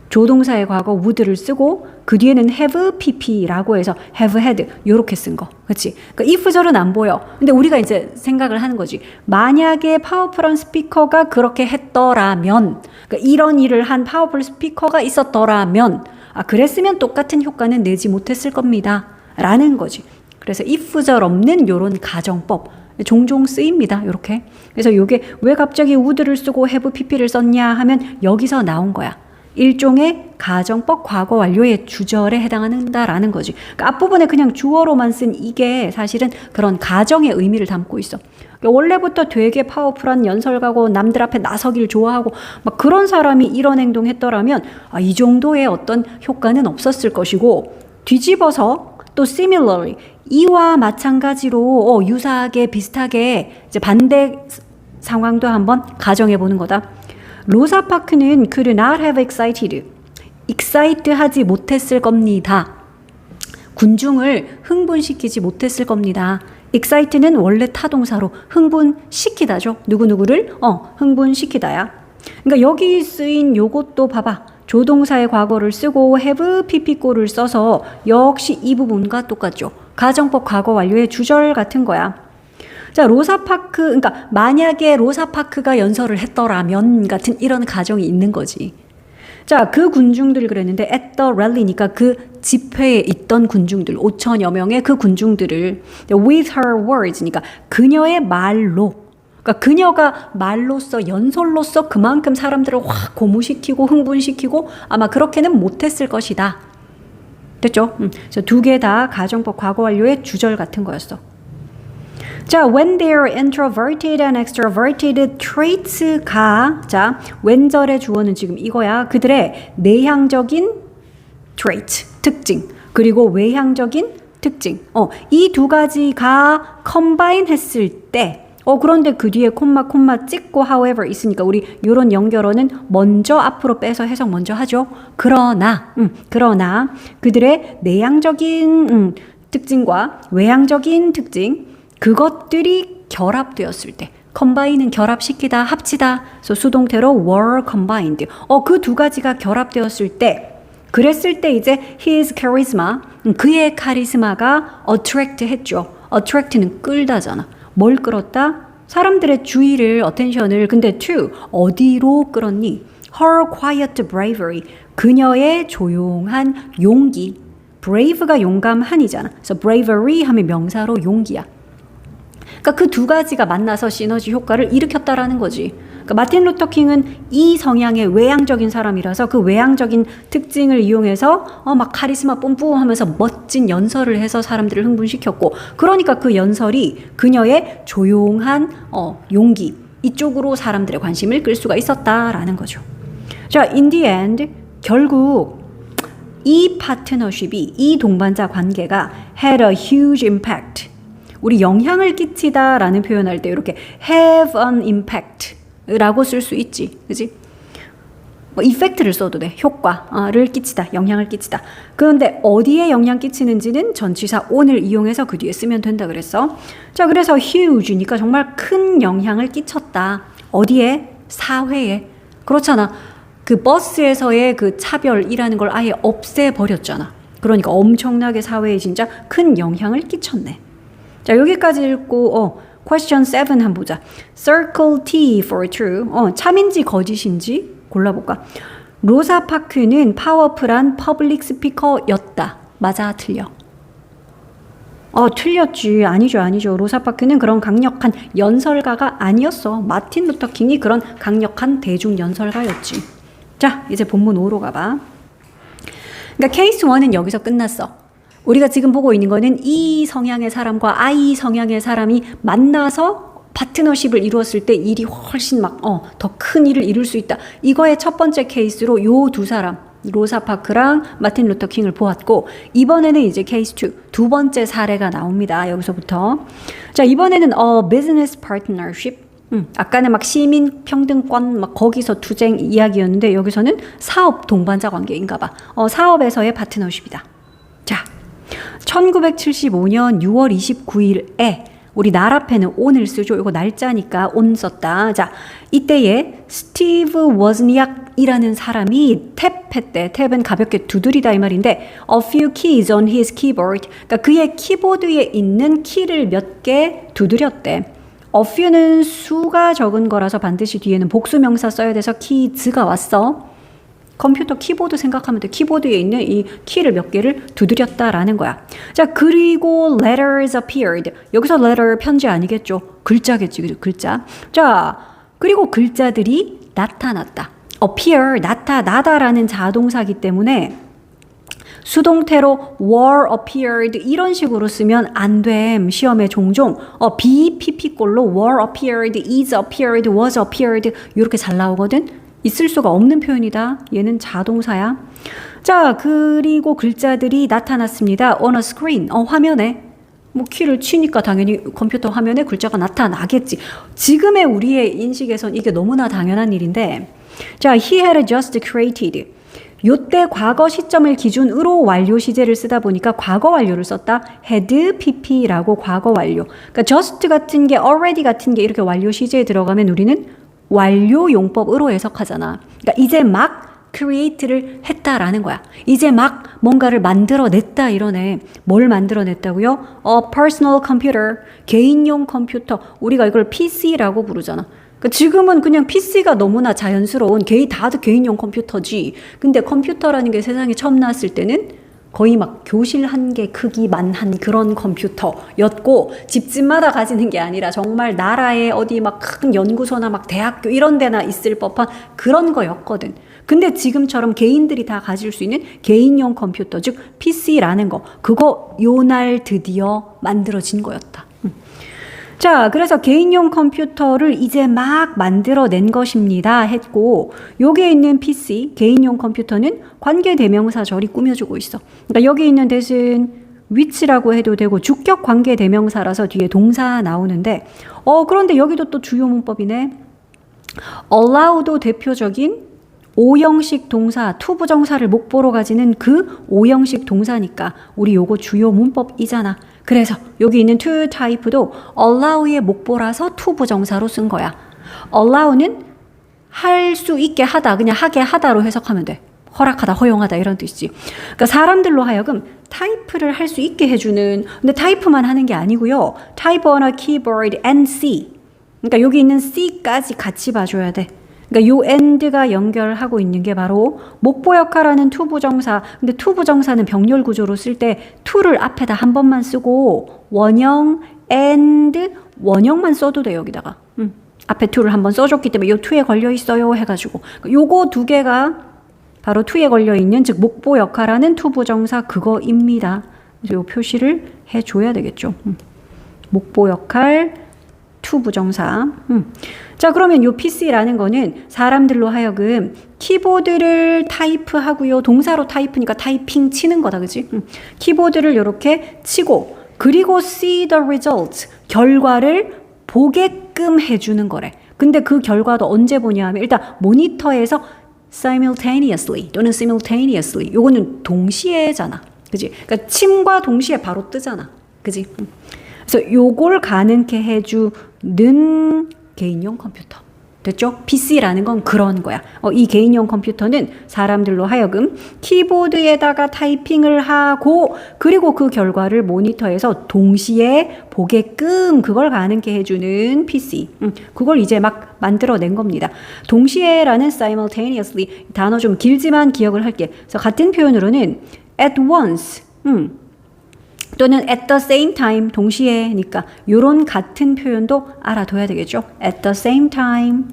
조동사의 과거 would를 쓰고 그 뒤에는 have pp라고 해서 have had 요렇게 쓴 거. 그렇지? 그러니까 if절은 안 보여. 근데 우리가 이제 생각을 하는 거지. 만약에 파워풀한 스피커가 그렇게 했더라면 그러니까 이런 일을 한 파워풀 스피커가 있었더라면 그랬으면 똑같은 효과는 내지 못했을 겁니다. 라는 거지. 그래서 if절 없는 요런 가정법 종종 쓰입니다. 이렇게. 그래서 이게 왜 갑자기 would를 쓰고 have pp를 썼냐 하면 여기서 나온 거야. 일종의 가정법 과거 완료의 주절에 해당한다라는 거지. 그러니까 앞부분에 그냥 주어로만 쓴 이게 사실은 그런 가정의 의미를 담고 있어. 그러니까 원래부터 되게 파워풀한 연설가고 남들 앞에 나서길 좋아하고 막 그런 사람이 이런 행동했더라면 이 정도의 어떤 효과는 없었을 것이고 뒤집어서 또 similarly 이와 마찬가지로 유사하게 비슷하게 이제 반대 상황도 한번 가정해 보는 거다. 로사 파크는 could not have excite 하지 못했을 겁니다. 군중을 흥분시키지 못했을 겁니다. excite는 원래 타동사로 흥분시키다죠. 누구누구를 흥분시키다야. 그러니까 여기 쓰인 요것도 봐봐. 조동사의 과거를 쓰고 have pp꼴을 써서 역시 이 부분과 똑같죠. 가정법 과거 완료의 주절 같은 거야. 자, 로사파크, 그러니까 만약에 로사파크가 연설을 했더라면 같은 이런 가정이 있는 거지. 자, 그 군중들 그랬는데 at the rally니까 그 집회에 있던 군중들 5천여 명의 그 군중들을 with her words니까 그녀의 말로 그러니까 그녀가 말로써 연설로써 그만큼 사람들을 확 고무시키고 흥분시키고 아마 그렇게는 못했을 것이다. 됐죠? 두 개 다 가정법 과거 완료의 주절 같은 거였어. 자, when their introverted and extroverted traits가 자, when절의 주어는 지금 이거야. 그들의 내향적인 trait, 특징, 그리고 외향적인 특징. 이 두 가지가 combine 했을 때 그런데 그 뒤에 콤마 찍고 however 있으니까 우리 요런 연결어는 먼저 앞으로 빼서 해석 먼저 하죠. 그러나 그들의 내향적인 특징과 외향적인 특징 그것들이 결합되었을 때 combine은 결합시키다, 합치다. 그래서 수동태로 were combined. 그 두 가지가 결합되었을 때 그랬을 때 이제 his charisma 그의 카리스마가 attract 했죠. attract는 끌다잖아. 뭘 끌었다? 사람들의 주의를, attention을 근데 to 어디로 끌었니? her quiet bravery 그녀의 조용한 용기 brave가 용감한이잖아. 그래서 bravery 하면 명사로 용기야. 그러니까 그 두 가지가 만나서 시너지 효과를 일으켰다라는 거지. 그러니까 마틴 루터 킹은 이 성향의 외향적인 사람이라서 그 외향적인 특징을 이용해서 막 카리스마 뿜뿜하면서 멋진 연설을 해서 사람들을 흥분시켰고, 그러니까 그 연설이 그녀의 조용한 용기 이쪽으로 사람들의 관심을 끌 수가 있었다라는 거죠. 자, in the end 결국 이 파트너십이, 이 동반자 관계가 had a huge impact. 우리 영향을 끼치다라는 표현할 때 이렇게 have an impact 라고 쓸 수 있지, 그지? 뭐 effect를 써도 돼. 효과를 끼치다, 영향을 끼치다. 그런데 어디에 영향 끼치는지는 전치사 on을 이용해서 그 뒤에 쓰면 된다 그랬어. 자, 그래서 huge니까 정말 큰 영향을 끼쳤다. 어디에? 사회에. 그렇잖아. 그 버스에서의 그 차별이라는 걸 아예 없애버렸잖아. 그러니까 엄청나게 사회에 진짜 큰 영향을 끼쳤네. 자, 여기까지 읽고 question 7 한번 보자. Circle T for true. 참인지 거짓인지 골라볼까? 로사 파크는 파워풀한 퍼블릭 스피커였다. 맞아, 틀려? 틀렸지. 아니죠. 로사 파크는 그런 강력한 연설가가 아니었어. 마틴 루터 킹이 그런 강력한 대중 연설가였지. 자, 이제 본문 5로 가봐. 그러니까 케이스 1은 여기서 끝났어. 우리가 지금 보고 있는 거는 이 성향의 사람과 I 성향의 사람이 만나서 파트너십을 이루었을 때 일이 훨씬 더 큰 일을 이룰 수 있다. 이거의 첫 번째 케이스로 요 두 사람, 로사 파크랑 마틴 루터 킹을 보았고, 이번에는 이제 케이스 2, 두 번째 사례가 나옵니다. 여기서부터. 자, 이번에는 business partnership. 아까는 막 시민 평등권 막 거기서 투쟁 이야기였는데 여기서는 사업 동반자 관계인가 봐. 사업에서의 파트너십이다. 자, 1975년 6월 29일에 우리 날 앞에는 on을 쓰죠. 이거 날짜니까 on 썼다. 자, 이때에 스티브 워즈니악이라는 사람이 탭했대. 탭은 가볍게 두드리다 이 말인데 a few keys on his keyboard. 그러니까 그의 키보드에 있는 키를 몇 개 두드렸대. a few는 수가 적은 거라서 반드시 뒤에는 복수명사 써야 돼서 keys가 왔어. 컴퓨터 키보드 생각하면 돼. 키보드에 있는 이 키를 몇 개를 두드렸다라는 거야. 자, 그리고 letters appeared. 여기서 letter 편지 아니겠죠? 글자겠지, 글자. 자, 그리고 글자들이 나타났다. appear, 나타나다라는 자동사기 때문에 수동태로 were appeared 이런 식으로 쓰면 안 됨. 시험에 종종 BPP꼴로 were appeared, is appeared, was appeared 이렇게 잘 나오거든. 있을 수가 없는 표현이다. 얘는 자동사야. 자, 그리고 글자들이 나타났습니다. on a screen. 화면에. 뭐 키를 치니까 당연히 컴퓨터 화면에 글자가 나타나겠지. 지금의 우리의 인식에선 이게 너무나 당연한 일인데, 자, he had just created. 요때 과거 시점을 기준으로 완료 시제를 쓰다 보니까 과거 완료를 썼다. had pp라고 과거 완료. 그러니까 just 같은 게 already 같은 게 이렇게 완료 시제에 들어가면 우리는 완료 용법으로 해석하잖아. 그러니까 이제 막 create를 했다라는 거야. 이제 막 뭔가를 만들어냈다 이러네. 뭘 만들어냈다고요? A personal computer, 개인용 컴퓨터. 우리가 이걸 PC라고 부르잖아. 그러니까 지금은 그냥 PC가 너무나 자연스러운 다들 개인용 컴퓨터지. 근데 컴퓨터라는 게 세상에 처음 나왔을 때는 거의 막 교실 한 개 크기만 한 그런 컴퓨터였고, 집집마다 가지는 게 아니라 정말 나라에 어디 막 큰 연구소나 막 대학교 이런 데나 있을 법한 그런 거였거든. 근데 지금처럼 개인들이 다 가질 수 있는 개인용 컴퓨터, 즉 PC라는 거, 그거 요날 드디어 만들어진 거였다. 자, 그래서 개인용 컴퓨터를 이제 막 만들어낸 것입니다 했고, 여기에 있는 PC, 개인용 컴퓨터는 관계대명사절이 꾸며주고 있어. 그러니까 여기 있는 대신 which라고 해도 되고 주격 관계대명사라서 뒤에 동사 나오는데, 그런데 여기도 또 주요 문법이네. allow도 대표적인 오형식 동사, 투부정사를 목보로 가지는 그 오형식 동사니까 우리 요거 주요 문법이잖아. 그래서 여기 있는 to type도 allow의 목보라서 투부정사로 쓴 거야. allow는 할 수 있게 하다, 그냥 하게 하다로 해석하면 돼. 허락하다, 허용하다 이런 뜻이지. 그러니까 사람들로 하여금 타이프를 할 수 있게 해주는, 근데 타이프만 하는 게 아니고요. type on a keyboard and see. 그러니까 여기 있는 C까지 같이 봐줘야 돼. 그러니까 요 and가 연결하고 있는 게 바로 목보 역할하는 투부정사. 근데 투부정사는 병렬 구조로 쓸 때 to를 앞에다 한 번만 쓰고 원형 and 원형만 써도 돼요, 여기다가. 앞에 to를 한번 써줬기 때문에 요 to에 걸려있어요 해가지고 요거 두 개가 바로 to에 걸려있는 즉 목보 역할하는 to 부정사 그거입니다. 그래서 요 표시를 해줘야 되겠죠. 목보 역할 to 부정사. 자, 그러면 요 PC라는 거는 사람들로 하여금 키보드를 타이프하고요. 동사로 타이프니까 타이핑 치는 거다, 그지? 키보드를 이렇게 치고 그리고 see the result, 결과를 보게끔 해주는 거래. 근데 그 결과도 언제 보냐 하면 일단 모니터에서 simultaneously 또는 simultaneously 요거는 동시에잖아. 그지? 그러니까 침과 동시에 바로 뜨잖아. 그지? 그래서 요걸 가능케 해주는 개인용 컴퓨터. 됐죠? PC라는 건 그런 거야. 이 개인용 컴퓨터는 사람들로 하여금 키보드에다가 타이핑을 하고 그리고 그 결과를 모니터에서 동시에 보게끔 그걸 가능케 해주는 PC. 그걸 이제 막 만들어낸 겁니다. 동시에라는 simultaneously 단어 좀 길지만 기억을 할게. 그래서 같은 표현으로는 at once 또는 at the same time 동시에니까 요런 같은 표현도 알아둬야 되겠죠. at the same time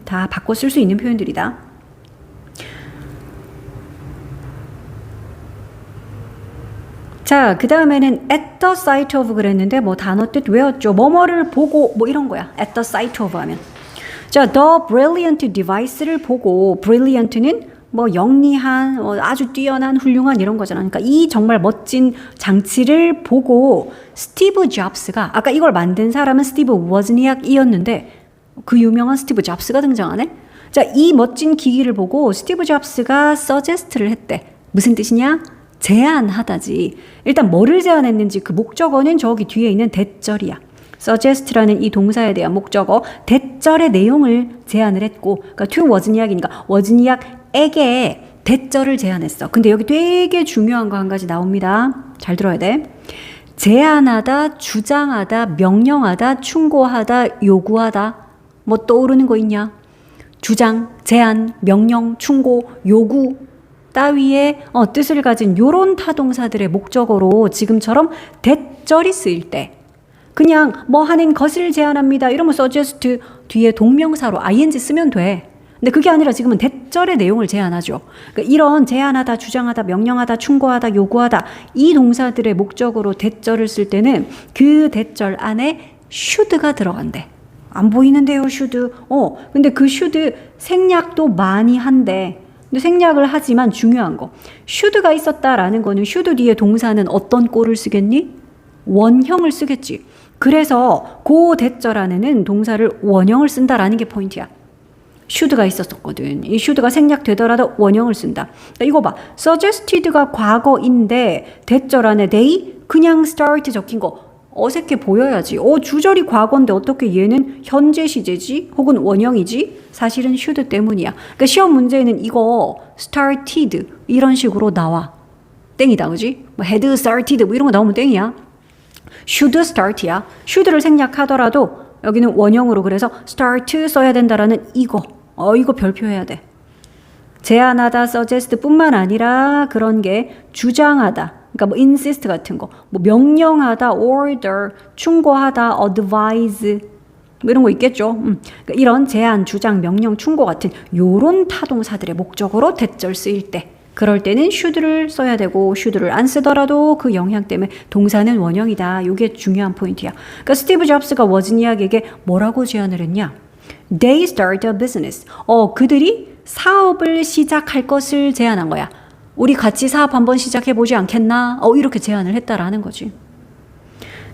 다 바꿔 쓸 수 있는 표현들이다. 자, 그 다음에는 at the sight of 그랬는데 뭐 단어 뜻 외웠죠. 뭐뭐를 보고 뭐 이런 거야. at the sight of 하면. 자, the brilliant device를 보고 brilliant는 뭐 영리한, 아주 뛰어난, 훌륭한 이런 거잖아. 그러니까 이 정말 멋진 장치를 보고 스티브 잡스가 아까 이걸 만든 사람은 스티브 워즈니악이었는데 그 유명한 스티브 잡스가 등장하네. 자, 이 멋진 기기를 보고 스티브 잡스가 suggest를 했대. 무슨 뜻이냐? 제안하다지. 일단 뭐를 제안했는지 그 목적어는 저기 뒤에 있는 대절이야. suggest라는 이 동사에 대한 목적어 대절의 내용을 제안을 했고 그러니까 to 워즈니악이니까 워즈니악에게 대절을 제안했어. 근데 여기 되게 중요한 거 한 가지 나옵니다. 잘 들어야 돼. 제안하다, 주장하다, 명령하다, 충고하다, 요구하다. 뭐 떠오르는 거 있냐? 주장, 제안, 명령, 충고, 요구 따위의 뜻을 가진 요런 타동사들의 목적어로 지금처럼 대절이 쓰일 때 그냥 뭐 하는 것을 제안합니다. 이러면 suggest 뒤에 동명사로 ing 쓰면 돼. 근데 그게 아니라 지금은 대절의 내용을 제안하죠. 그러니까 이런 제안하다, 주장하다, 명령하다, 충고하다, 요구하다 이 동사들의 목적으로 대절을 쓸 때는 그 대절 안에 should가 들어간대. 안 보이는데요, should. 근데 그 should 생략도 많이 한대. 근데 생략을 하지만 중요한 거. should가 있었다라는 거는 should 뒤에 동사는 어떤 꼴을 쓰겠니? 원형을 쓰겠지. 그래서 그 대절 안에는 동사를 원형을 쓴다라는 게 포인트야. should가 있었거든. 이 should가 생략되더라도 원형을 쓴다. 그러니까 이거 봐. suggested가 과거인데 대절 안에 they 그냥 start 적힌 거 어색해 보여야지. 주절이 과거인데 어떻게 얘는 현재 시제지? 혹은 원형이지? 사실은 should 때문이야. 그러니까 시험 문제에는 이거 started 이런 식으로 나와. 땡이다, 그지? 뭐 had started 뭐 이런 거 나오면 땡이야. should start야. should를 생략하더라도 여기는 원형으로 그래서 start 써야 된다라는 이거. 이거 별표해야 돼. 제안하다, suggest 뿐만 아니라 그런 게 주장하다. 그러니까 뭐 insist 같은 거. 뭐 명령하다, order, 충고하다, advise 뭐 이런 거 있겠죠. 그러니까 이런 제안, 주장, 명령, 충고 같은 요런 타동사들의 목적으로 대절 쓰일 때 그럴 때는 should를 써야 되고 should를 안 쓰더라도 그 영향 때문에 동사는 원형이다. 이게 중요한 포인트야. 그러니까 스티브 잡스가 워즈니악에게 뭐라고 제안을 했냐? They start a business. 그들이 사업을 시작할 것을 제안한 거야. 우리 같이 사업 한번 시작해보지 않겠나? 이렇게 제안을 했다라는 거지.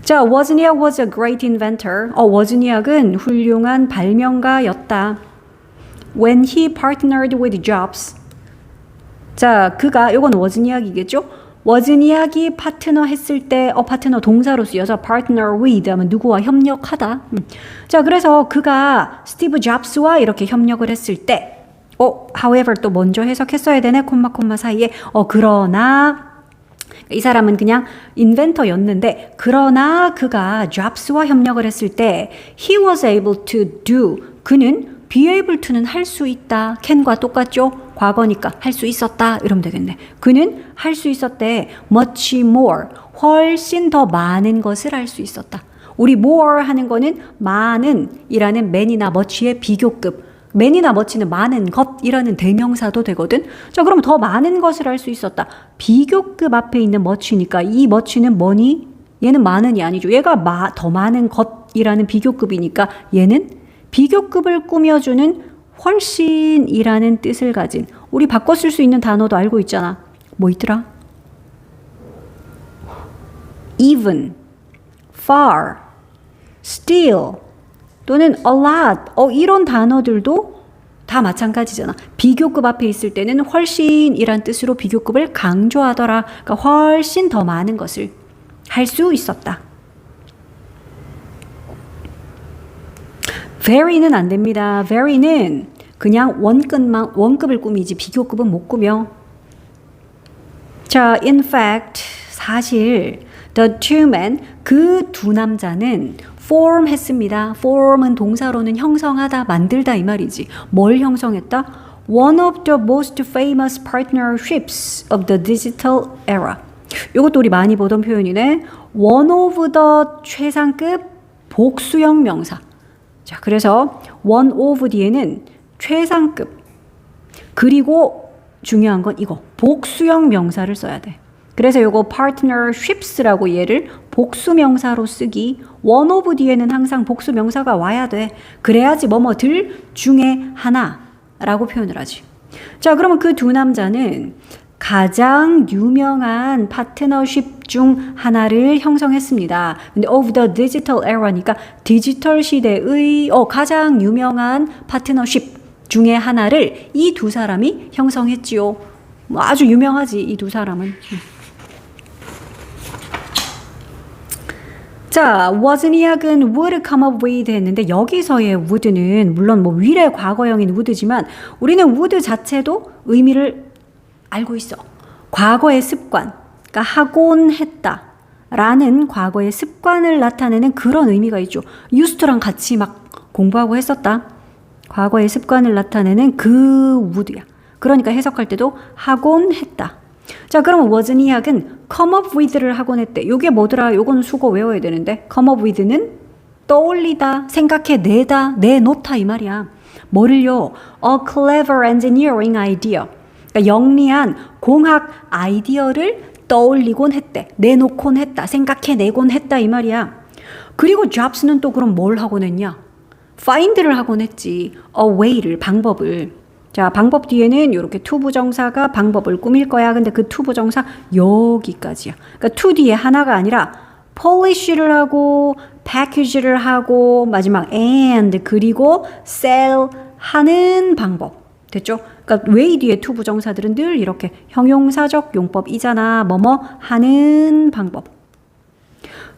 자, 워즈니악 was a great inventor. 워즈니악은 훌륭한 발명가였다. When he partnered with Jobs. 자, 그가, 요건 워즈니악이겠죠? 워즈니악이 파트너 했을 때, 파트너 동사로 쓰여서 partner with 하면 누구와 협력하다. 자, 그래서 그가 스티브 잡스와 이렇게 협력을 했을 때, however 또 먼저 해석했어야 되네, 콤마 사이에. 그러나, 이 사람은 그냥 인벤터였는데, 그러나 그가 잡스와 협력을 했을 때, he was able to do. 그는 be able to는 할 수 있다. can과 똑같죠? 과거니까 할 수 있었다. 이러면 되겠네. 그는 할 수 있었대. much more. 훨씬 더 많은 것을 할 수 있었다. 우리 more 하는 거는 많은 이라는 man이나 much의 비교급. man이나 much는 많은 것이라는 대명사도 되거든. 자, 그럼 더 많은 것을 할 수 있었다. 비교급 앞에 있는 much니까 이 much는 뭐니? 얘는 많은이 아니죠. 얘가 더 많은 것이라는 비교급이니까 얘는 비교급을 꾸며주는 훨씬이라는 뜻을 가진 우리 바꿔 쓸 수 있는 단어도 알고 있잖아. 뭐 있더라? even, far, still 또는 a lot 이런 단어들도 다 마찬가지잖아. 비교급 앞에 있을 때는 훨씬이란 뜻으로 비교급을 강조하더라. 그러니까 훨씬 더 많은 것을 할 수 있었다. very는 안 됩니다. very는 그냥 원급을 꾸미지 비교급은 못 꾸며. 자, in fact, 사실 the two men, 그 두 남자는 form 했습니다. form은 동사로는 형성하다, 만들다 이 말이지. 뭘 형성했다? One of the most famous partnerships of the digital era. 이것도 우리 많이 보던 표현이네. One of the 최상급 복수형 명사. 자, 그래서 one of 뒤에는 최상급. 그리고 중요한 건 이거. 복수형 명사를 써야 돼. 그래서 이거 partnerships라고 얘를 복수 명사로 쓰기. one of 뒤에는 항상 복수 명사가 와야 돼. 그래야지 뭐뭐들 중에 하나라고 표현을 하지. 자, 그러면 그 두 남자는 가장 유명한 파트너십 중 하나를 형성했습니다. 근데 of the digital era니까 디지털 시대의 가장 유명한 파트너십 중에 하나를 이 두 사람이 형성했지요. 아주 유명하지, 이 두 사람은. 자, wasn't would come up with 했는데 여기서의 would는 물론 뭐 위례 과거형인 would지만 우리는 would 자체도 의미를 알고 있어. 과거의 습관, 그러니까 하곤 했다 라는 과거의 습관을 나타내는 그런 의미가 있죠. used to랑 같이 막 공부하고 했었다. 과거의 습관을 나타내는 그 would야. 그러니까 해석할 때도 하곤 했다. 자, 그러면 wasn't come up with를 하곤 했대. 요게 뭐더라? 요건 수고 외워야 되는데 come up with는 떠올리다, 생각해내다, 내놓다 이 말이야. 뭐를요? A clever engineering idea. 그러니까 영리한 공학 아이디어를 떠올리곤 했대. 내놓곤 했다. 생각해내곤 했다 이 말이야. 그리고 Jobs는 또 그럼 뭘 하곤 했냐? find를 하곤 했지. A way를, 방법을. 자, 방법 뒤에는 이렇게 to 부정사가 방법을 꾸밀 거야. 근데 그 to 부정사 여기까지야. 그러니까 to 뒤에 하나가 아니라 polish를 하고 package를 하고 마지막 and 그리고 sell 하는 방법. 됐죠? 그러니까 way 뒤에 to 부정사들은 늘 이렇게 형용사적 용법이잖아. 뭐뭐 하는 방법.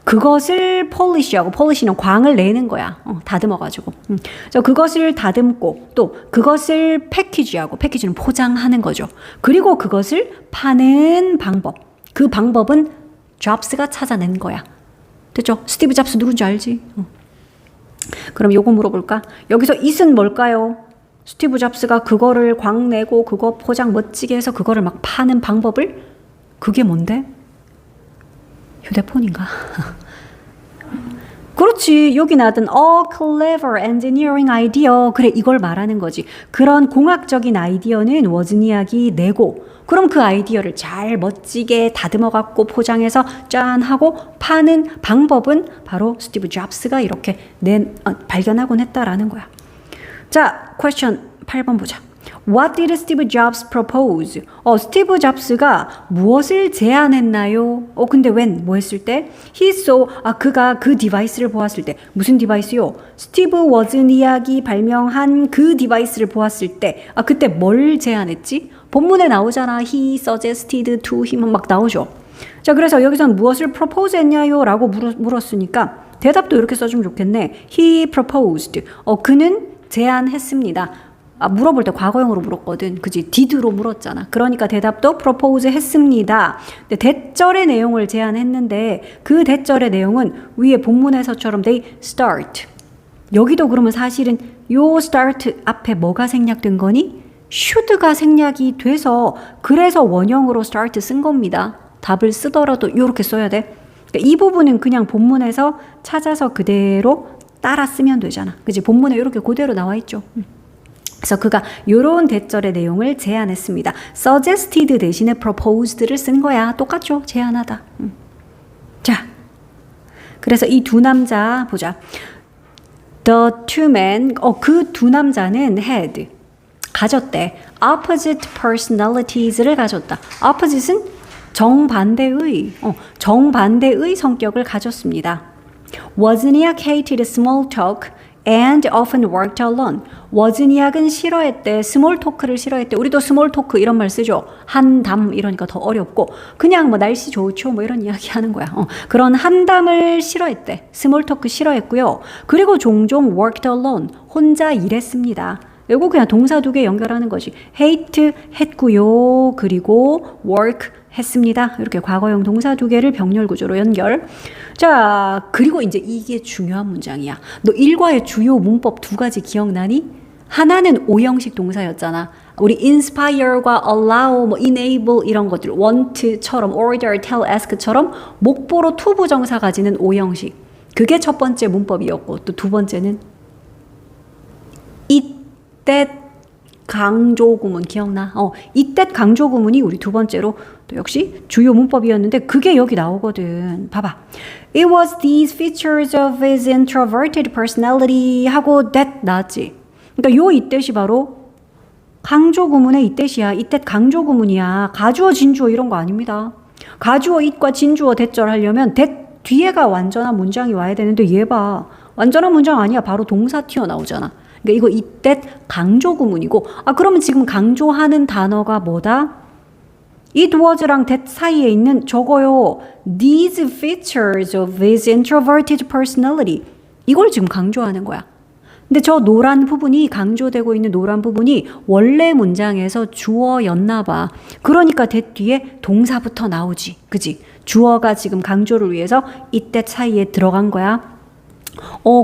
그것을 polish하고, polish는 광을 내는 거야. 다듬어가지고. 그래서 그것을 다듬고, 또 그것을 패키지하고, 패키지는 포장하는 거죠. 그리고 그것을 파는 방법. 그 방법은 잡스가 찾아낸 거야. 됐죠? 스티브 잡스 누군지 알지? 그럼 요거 물어볼까? 여기서 it은 뭘까요? 스티브 잡스가 그거를 광 내고, 그거 포장 멋지게 해서 그거를 막 파는 방법을? 그게 뭔데? 휴대폰인가? 그렇지. 여기 나왔던 a clever engineering idea. 그래, 이걸 말하는 거지. 그런 공학적인 아이디어는 워즈니악이 내고, 그럼 그 아이디어를 잘 멋지게 다듬어 갖고 포장해서 짠 하고 파는 방법은 바로 스티브 잡스가 이렇게 발견하곤 했다라는 거야. 자, 퀘스천 8번 보자. What did Steve Jobs propose? 스티브 잡스가 무엇을 제안했나요? 근데 when? 뭐 했을 때? He saw, 그가 그 디바이스를 보았을 때. 무슨 디바이스요? 스티브 워즈니악이 발명한 그 디바이스를 보았을 때. 그때 뭘 제안했지? 본문에 나오잖아. He suggested to him 막 나오죠. 자, 그래서 여기서는 무엇을 propose 했냐요? 라고 물었으니까 대답도 이렇게 써주면 좋겠네. He proposed. 그는 제안했습니다. 물어볼 때 과거형으로 물었거든. 그지? did로 물었잖아. 그러니까 대답도 propose 했습니다. 근데 대절의 내용을 제안했는데 그 대절의 내용은 위에 본문에서처럼 they start. 여기도 그러면 사실은 요 start 앞에 뭐가 생략된 거니? should가 생략이 돼서 그래서 원형으로 start 쓴 겁니다. 답을 쓰더라도 이렇게 써야 돼. 그러니까 이 부분은 그냥 본문에서 찾아서 그대로 따라 쓰면 되잖아. 그치? 본문에 이렇게 그대로 나와 있죠. 그래서 그가 이런 대절의 내용을 제안했습니다. suggested 대신에 proposed를 쓴 거야. 똑같죠? 제안하다. 자, 그래서 이 두 남자 보자. The two men, 그 두 남자는 had, 가졌대. opposite personalities를 가졌다. opposite은 정반대의 성격을 가졌습니다. Wozniak hated small talk and often worked alone. 워즈니악은 싫어했대. 스몰 토크를 싫어했대. 우리도 스몰 토크 이런 말 쓰죠. 한담 이러니까 더 어렵고 그냥 뭐 날씨 좋죠 뭐 이런 이야기 하는 거야. 그런 한담을 싫어했대. 스몰 토크 싫어했고요. 그리고 종종 worked alone. 혼자 일했습니다. 이거 그냥 동사 두 개 연결하는 거지. hate 했고요. 그리고 work 했습니다. 이렇게 과거형 동사 두 개를 병렬 구조로 연결. 자, 그리고 이제 이게 중요한 문장이야. 너 일과의 주요 문법 두 가지 기억나니? 하나는 오형식 동사였잖아. 우리 inspire과 allow, 뭐 enable 이런 것들, want처럼, order, tell, ask처럼 목보로 to 부정사 가지는 오형식. 그게 첫 번째 문법이었고 또 두 번째는 이때 강조 구문 기억나? 이때 강조 구문이 우리 두 번째로 또 역시 주요 문법이었는데 그게 여기 나오거든. 봐봐. It was these features of his introverted personality 하고 that 나왔지. 그러니까 요 이때시 바로 강조 구문의 이때시야. 이때 강조 구문이야. 가주어 진주어 이런 거 아닙니다. 가주어 it과 진주어 대절 하려면 that 뒤에가 완전한 문장이 와야 되는데 얘 봐. 완전한 문장 아니야. 바로 동사 튀어나오잖아. 그러니까 이거 이때 강조 구문이고 그러면 지금 강조하는 단어가 뭐다? It was랑 that 사이에 있는 저거요. These features of his introverted personality. 이걸 지금 강조하는 거야. 근데 저 노란 부분이 강조되고 있는 노란 부분이 원래 문장에서 주어였나 봐. 그러니까 that 뒤에 동사부터 나오지. 그지? 주어가 지금 강조를 위해서 it that 사이에 들어간 거야.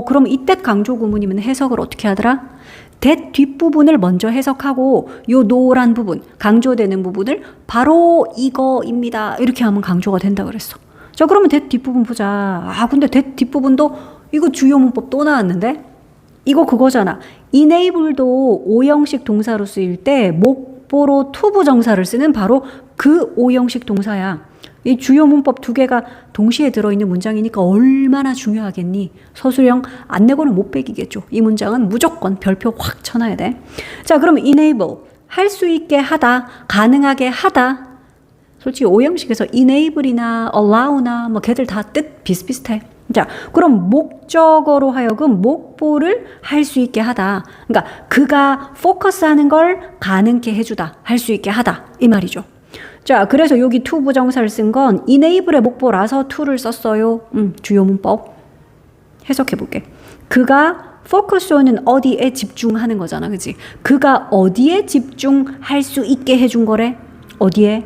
그럼 이때 강조 구문이면 해석을 어떻게 하더라? that 뒷부분을 먼저 해석하고 요 노란 부분, 강조되는 부분을 바로 이거입니다. 이렇게 하면 강조가 된다 그랬어. 자, 그러면 that 뒷부분 보자. 근데 that 뒷부분도 이거 주요 문법 또 나왔는데? 이거 그거잖아. enable도 오형식 동사로 쓰일 때 목보로 to 부정사를 쓰는 바로 그 오형식 동사야. 이 주요 문법 두 개가 동시에 들어있는 문장이니까 얼마나 중요하겠니? 서술형 안 내고는 못 빼기겠죠. 이 문장은 무조건 별표 확 쳐놔야 돼. 자, 그럼 enable, 할 수 있게 하다, 가능하게 하다. 솔직히 오형식에서 enable이나 allow나 뭐 걔들 다 뜻 비슷비슷해. 자, 그럼 목적어로 하여금 목보를 할 수 있게 하다. 그러니까 그가 포커스하는 걸 가능케 해주다. 할 수 있게 하다. 이 말이죠. 자, 그래서 여기 to 부정사를 쓴 건 enable의 목보라서 to를 썼어요. 주요 문법. 해석해 볼게. 그가 focus on은 어디에 집중하는 거잖아. 그치? 그가 어디에 집중할 수 있게 해준 거래? 어디에?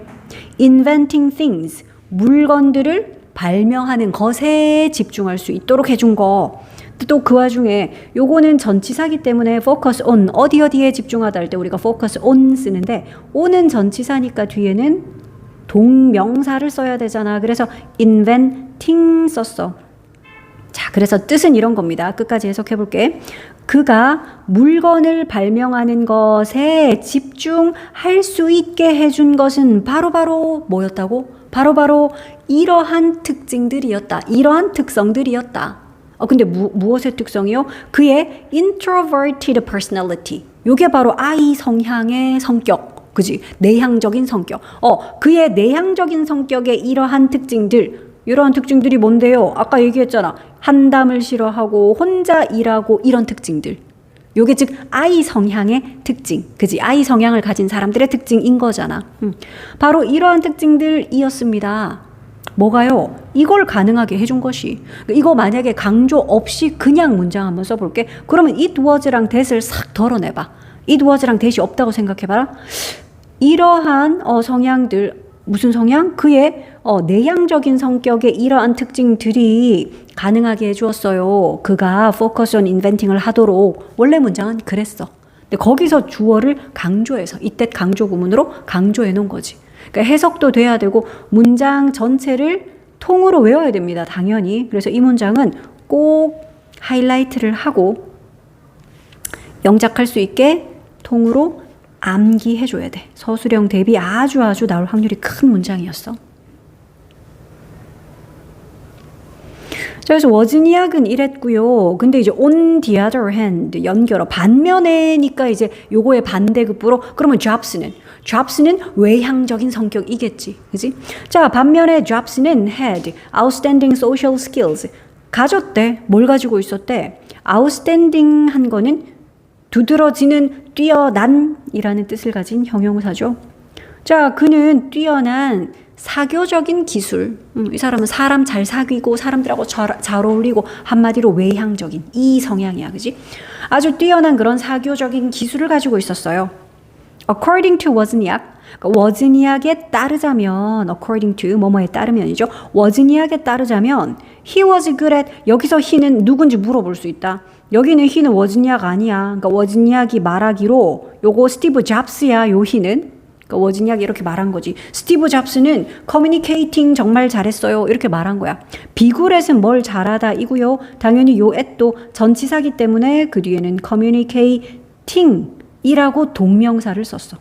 inventing things. 물건들을 발명하는 것에 집중할 수 있도록 해준 거. 또 그 와중에 요거는 전치사기 때문에 focus on 어디에 집중하다 할 때 우리가 focus on 쓰는데 on은 전치사니까 뒤에는 동명사를 써야 되잖아. 그래서 inventing 썼어. 자, 그래서 뜻은 이런 겁니다. 끝까지 해석해 볼게. 그가 물건을 발명하는 것에 집중할 수 있게 해준 것은 바로바로 뭐였다고? 바로바로 이러한 특징들이었다. 이러한 특성들이었다. 근데 무엇의 특성이요? 그의 introverted personality. 요게 바로 I 성향의 성격. 그지? 내향적인 성격. 그의 내향적인 성격의 이러한 특징들. 이러한 특징들이 뭔데요? 아까 얘기했잖아. 한담을 싫어하고 혼자 일하고 이런 특징들. 요게 즉 I 성향의 특징. 그지? I 성향을 가진 사람들의 특징인 거잖아. 바로 이러한 특징들이었습니다. 뭐가요? 이걸 가능하게 해준 것이. 이거 만약에 강조 없이 그냥 문장 한번 써볼게. 그러면 it was랑 that을 싹 덜어내봐. it was랑 that이 없다고 생각해봐라. 이러한 성향들, 무슨 성향? 그의 내향적인 성격의 이러한 특징들이 가능하게 해주었어요. 그가 focus on inventing을 하도록. 원래 문장은 그랬어. 근데 거기서 주어를 강조해서 이때 강조 구문으로 강조해 놓은 거지. 그러니까 해석도 돼야 되고 문장 전체를 통으로 외워야 됩니다. 당연히. 그래서 이 문장은 꼭 하이라이트를 하고 영작할 수 있게 통으로 암기해줘야 돼. 서술형 대비 아주 나올 확률이 큰 문장이었어. 자, 그래서 워즈니악은 이랬고요. 근데 이제 on the other hand 연결어 반면에니까 이제 요거의 반대급부로 그러면 Jobs는 외향적인 성격이겠지. 그지? 자, 반면에 Jobs는 had outstanding social skills. 가졌대. 뭘 가지고 있었대? outstanding 한 거는 두드러지는 뛰어난이라는 뜻을 가진 형용사죠. 자, 그는 뛰어난 사교적인 기술. 이 사람은 사람 잘 사귀고 사람들하고 잘 어울리고 한마디로 외향적인 이 성향이야. 그지? 아주 뛰어난 그런 사교적인 기술을 가지고 있었어요. According to 워즈니악, 그러니까 워즈니악에 따르자면 according to 뭐뭐에 따르면이죠. 워즈니악에 따르자면 he was good at 여기서 he는 누군지 물어볼 수 있다. 여기는 he는 워즈니악 아니야. 그러니까 워즈니악이 말하기로 요거 스티브 잡스야. 요 he는 그러니까 워즈니악이 이렇게 말한 거지. 스티브 잡스는 커뮤니케이팅 정말 잘했어요. 이렇게 말한 거야. 비굴эт은 뭘 잘하다 이고요. 당연히 요 at도 전치사기 때문에 그 뒤에는 communicating 이라고 동명사를 썼어.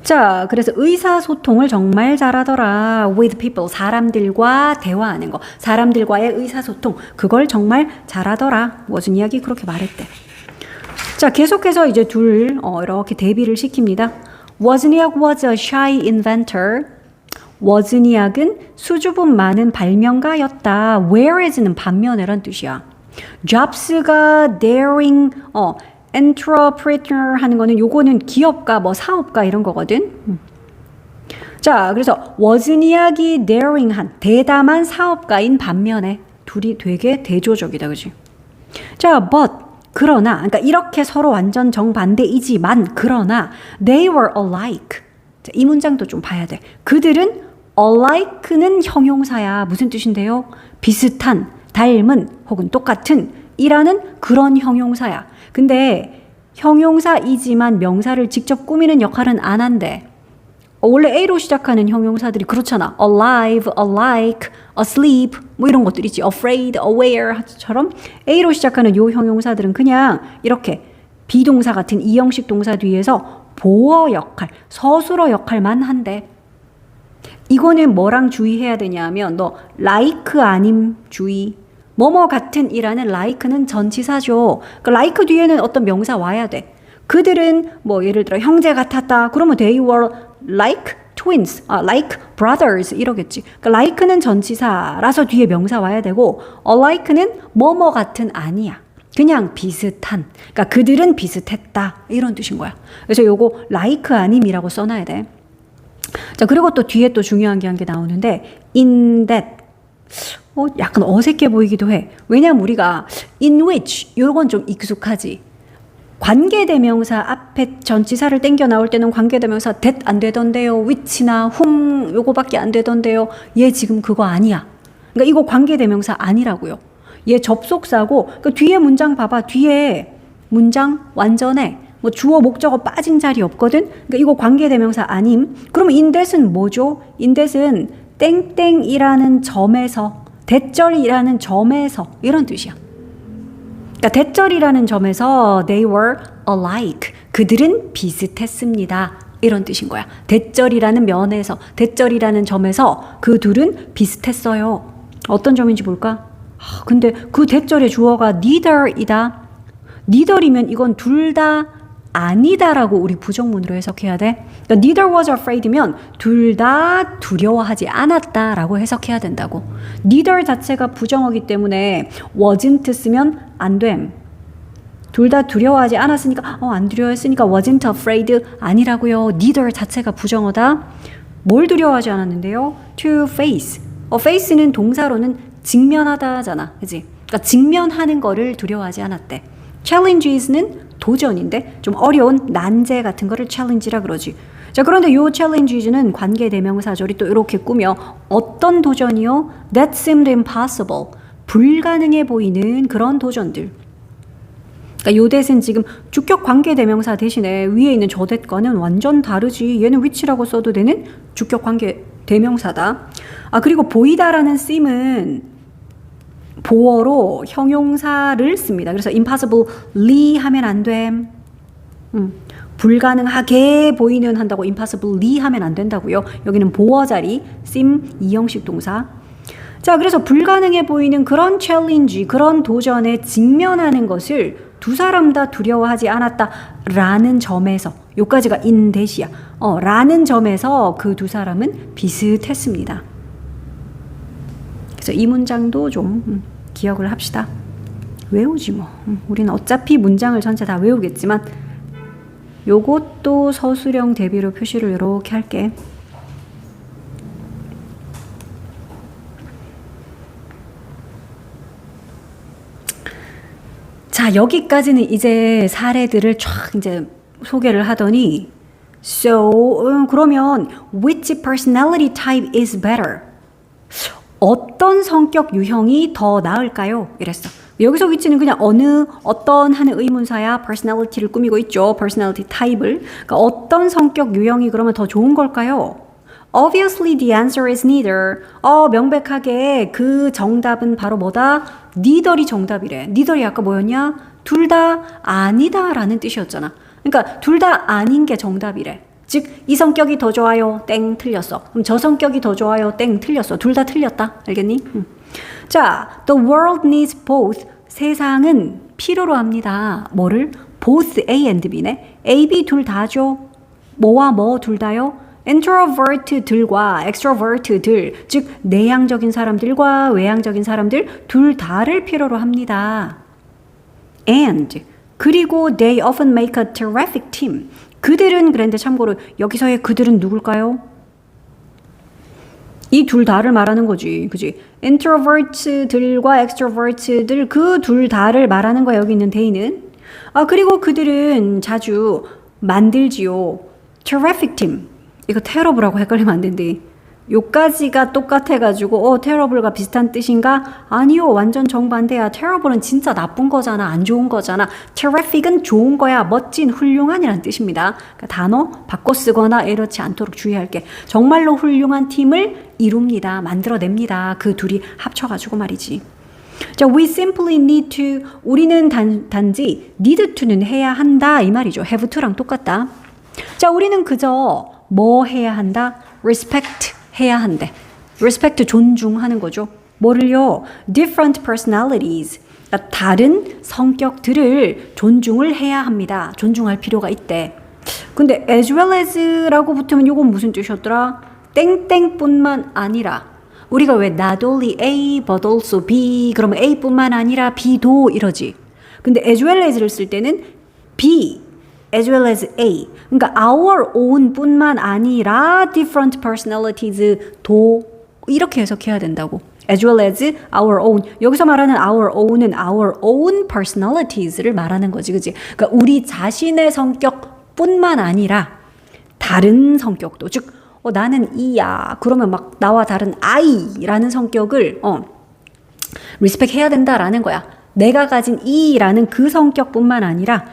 자, 그래서 의사소통을 정말 잘하더라. with people, 사람들과 대화하는 거. 사람들과의 의사소통, 그걸 정말 잘하더라. 워즈니악이 그렇게 말했대. 자, 계속해서 이제 둘 이렇게 대비를 시킵니다. 워즈니악 was a shy inventor. 워즈니악은 수줍음 많은 발명가였다. whereas는 반면에란 뜻이야. Jobs가 daring, entrepreneur 하는 거는 요거는 기업가, 뭐 사업가 이런 거거든. 자, 그래서 워즈니악이 daring한, 대담한 사업가인 반면에 둘이 되게 대조적이다, 그지? 자, but 그러나, 그러니까 이렇게 서로 완전 정반대이지만 그러나 they were alike. 자, 이 문장도 좀 봐야 돼. 그들은 alike는 형용사야. 무슨 뜻인데요? 비슷한, 닮은 혹은 똑같은 이라는 그런 형용사야. 근데 형용사이지만 명사를 직접 꾸미는 역할은 안 한대. 원래 A로 시작하는 형용사들이 그렇잖아. alive, alike, asleep 뭐 이런 것들 있지. afraid, aware처럼 A로 시작하는 요 형용사들은 그냥 이렇게 비동사 같은 이형식 동사 뒤에서 보어 역할, 서술어 역할만 한대. 이거는 뭐랑 주의해야 되냐 하면 너 like 아님 주의. 뭐뭐 같은 이라는 like는 전치사죠. 그 like 뒤에는 어떤 명사 와야 돼. 그들은 뭐 예를 들어 형제 같았다. 그러면 they were like twins, like brothers 이러겠지. 그러니까 like는 전치사라서 뒤에 명사 와야 되고 alike는 뭐뭐 같은 아니야. 그냥 비슷한. 그러니까 그들은 비슷했다. 이런 뜻인 거야. 그래서 요거 like 아님이라고 써놔야 돼. 자, 그리고 또 뒤에 또 중요한 게 한 게 나오는데 in that 약간 어색해 보이기도 해. 왜냐면 우리가 in which 이건 좀 익숙하지. 관계대명사 앞에 전치사를 땡겨 나올 때는 관계대명사 that 안 되던데요. which나 whom 요거밖에 안 되던데요. 얘 지금 그거 아니야. 그러니까 이거 관계대명사 아니라고요. 얘 접속사고 그 뒤에 문장 봐봐. 뒤에 문장 완전해. 뭐 주어 목적어 빠진 자리 없거든. 그러니까 이거 관계대명사 아님. 그러면 in that은 뭐죠? in that은 땡땡이라는 점에서 대절이라는 점에서 이런 뜻이야. 그러니까 대절이라는 점에서 they were alike. 그들은 비슷했습니다. 이런 뜻인 거야. 대절이라는 면에서 대절이라는 점에서 그 둘은 비슷했어요. 어떤 점인지 볼까? 근데 그 대절의 주어가 neither이다. neither이면 이건 둘 다 아니다라고 우리 부정문으로 해석해야 돼. 그러니까 neither was afraid면 둘 다 두려워하지 않았다라고 해석해야 된다고. neither 자체가 부정어기 때문에 wasn't 쓰면 안 됨. 둘 다 두려워하지 않았으니까 안 두려워했으니까 wasn't afraid 아니라고요. neither 자체가 부정어다. 뭘 두려워하지 않았는데요? to face. face는 동사로는 직면하다잖아. 그치? 그러니까 직면하는 거를 두려워하지 않았대. challenges는 도전인데 좀 어려운 난제 같은 거를 challenge라 그러지. 자, 그런데 요 challenges는 관계대명사절이 또 이렇게 꾸며 어떤 도전이요? That seemed impossible. 불가능해 보이는 그런 도전들. 그러니까 요 that은 지금 주격 관계대명사 대신에 위에 있는 저 that과는 완전 다르지. 얘는 which라고 써도 되는 주격 관계 대명사다. 그리고 보이다라는 쓰임은 보어로 형용사를 씁니다. 그래서 impossibly 하면 안 됨. 불가능하게 보이는 한다고 impossibly 하면 안 된다고요. 여기는 보어 자리 sim 이형식 동사. 자, 그래서 불가능해 보이는 그런 챌린지, 그런 도전에 직면하는 것을 두 사람 다 두려워하지 않았다라는 점에서, 요까지가 in 대시야. 라는 점에서 그 두 사람은 비슷했습니다. 그래서 이 문장도 좀 기억을 합시다. 외우지 뭐. 우리는 어차피 문장을 전체 다 외우겠지만 요것도 서술형 대비로 표시를 이렇게 할게. 자, 여기까지는 이제 사례들을 쫙 이제 소개를 하더니 그러면 which personality type is better? 어떤 성격 유형이 더 나을까요? 이랬어. 여기서 위치는 그냥 어떤 하는 의문사야 personality를 꾸미고 있죠. personality type를. 그러니까 어떤 성격 유형이 그러면 더 좋은 걸까요? Obviously the answer is neither. 명백하게 그 정답은 바로 뭐다? neither이 정답이래. neither이 아까 뭐였냐? 둘 다 아니다 라는 뜻이었잖아. 그러니까 둘 다 아닌 게 정답이래. 즉, 이 성격이 더 좋아요. 땡, 틀렸어. 그럼 저 성격이 더 좋아요. 땡, 틀렸어. 둘 다 틀렸다. 알겠니? 자, the world needs both. 세상은 필요로 합니다. 뭐를? both A and B네. A, B 둘 다죠. 뭐와 뭐 둘 다요? introvert들과 extrovert들, 즉 내향적인 사람들과 외향적인 사람들 둘 다를 필요로 합니다. And 그리고 they often make a terrific team. 그들은 그런데 참고로 여기서의 그들은 누굴까요? 이 둘 다를 말하는 거지. 그지? introvert들과 extrovert들 그 둘 다를 말하는 거야. 여기 있는 they는. 그리고 그들은 자주 만들지요. terrific team. 이거 terrible하고 헷갈리면 안 된대. 요까지가 똑같아가지고 terrible가 비슷한 뜻인가? 아니요. 완전 정반대야. terrible은 진짜 나쁜 거잖아. 안 좋은 거잖아. terrific은 좋은 거야. 멋진, 훌륭한이라는 뜻입니다. 그러니까 단어 바꿔 쓰거나 이렇지 않도록 주의할게. 정말로 훌륭한 팀을 이룹니다. 만들어냅니다. 그 둘이 합쳐가지고 말이지. 자, we simply need to. 우리는 단지 need to는 해야 한다 이 말이죠. have to랑 똑같다. 자, 우리는 그저 뭐 해야 한다? respect 해야 한대. respect 존중하는 거죠. 뭐를요? different personalities. 그러니까 다른 성격들을 존중을 해야 합니다. 존중할 필요가 있대. 근데 as well as라고 붙으면 이건 무슨 뜻이었더라? 땡땡뿐만 아니라. 우리가 왜 not only A but also B 그러면 A뿐만 아니라 B도 이러지. 근데 as well as를 쓸 때는 B as well as A. 그러니까 our own 뿐만 아니라 different personalities도 이렇게 해석해야 된다고. as well as our own. 여기서 말하는 our own은 our own personalities를 말하는 거지. 그치? 그러니까 우리 자신의 성격뿐만 아니라 다른 성격도. 즉 나는 E야. 그러면 막 나와 다른 I라는 성격을 respect 해야 된다라는 거야. 내가 가진 E라는 그 성격뿐만 아니라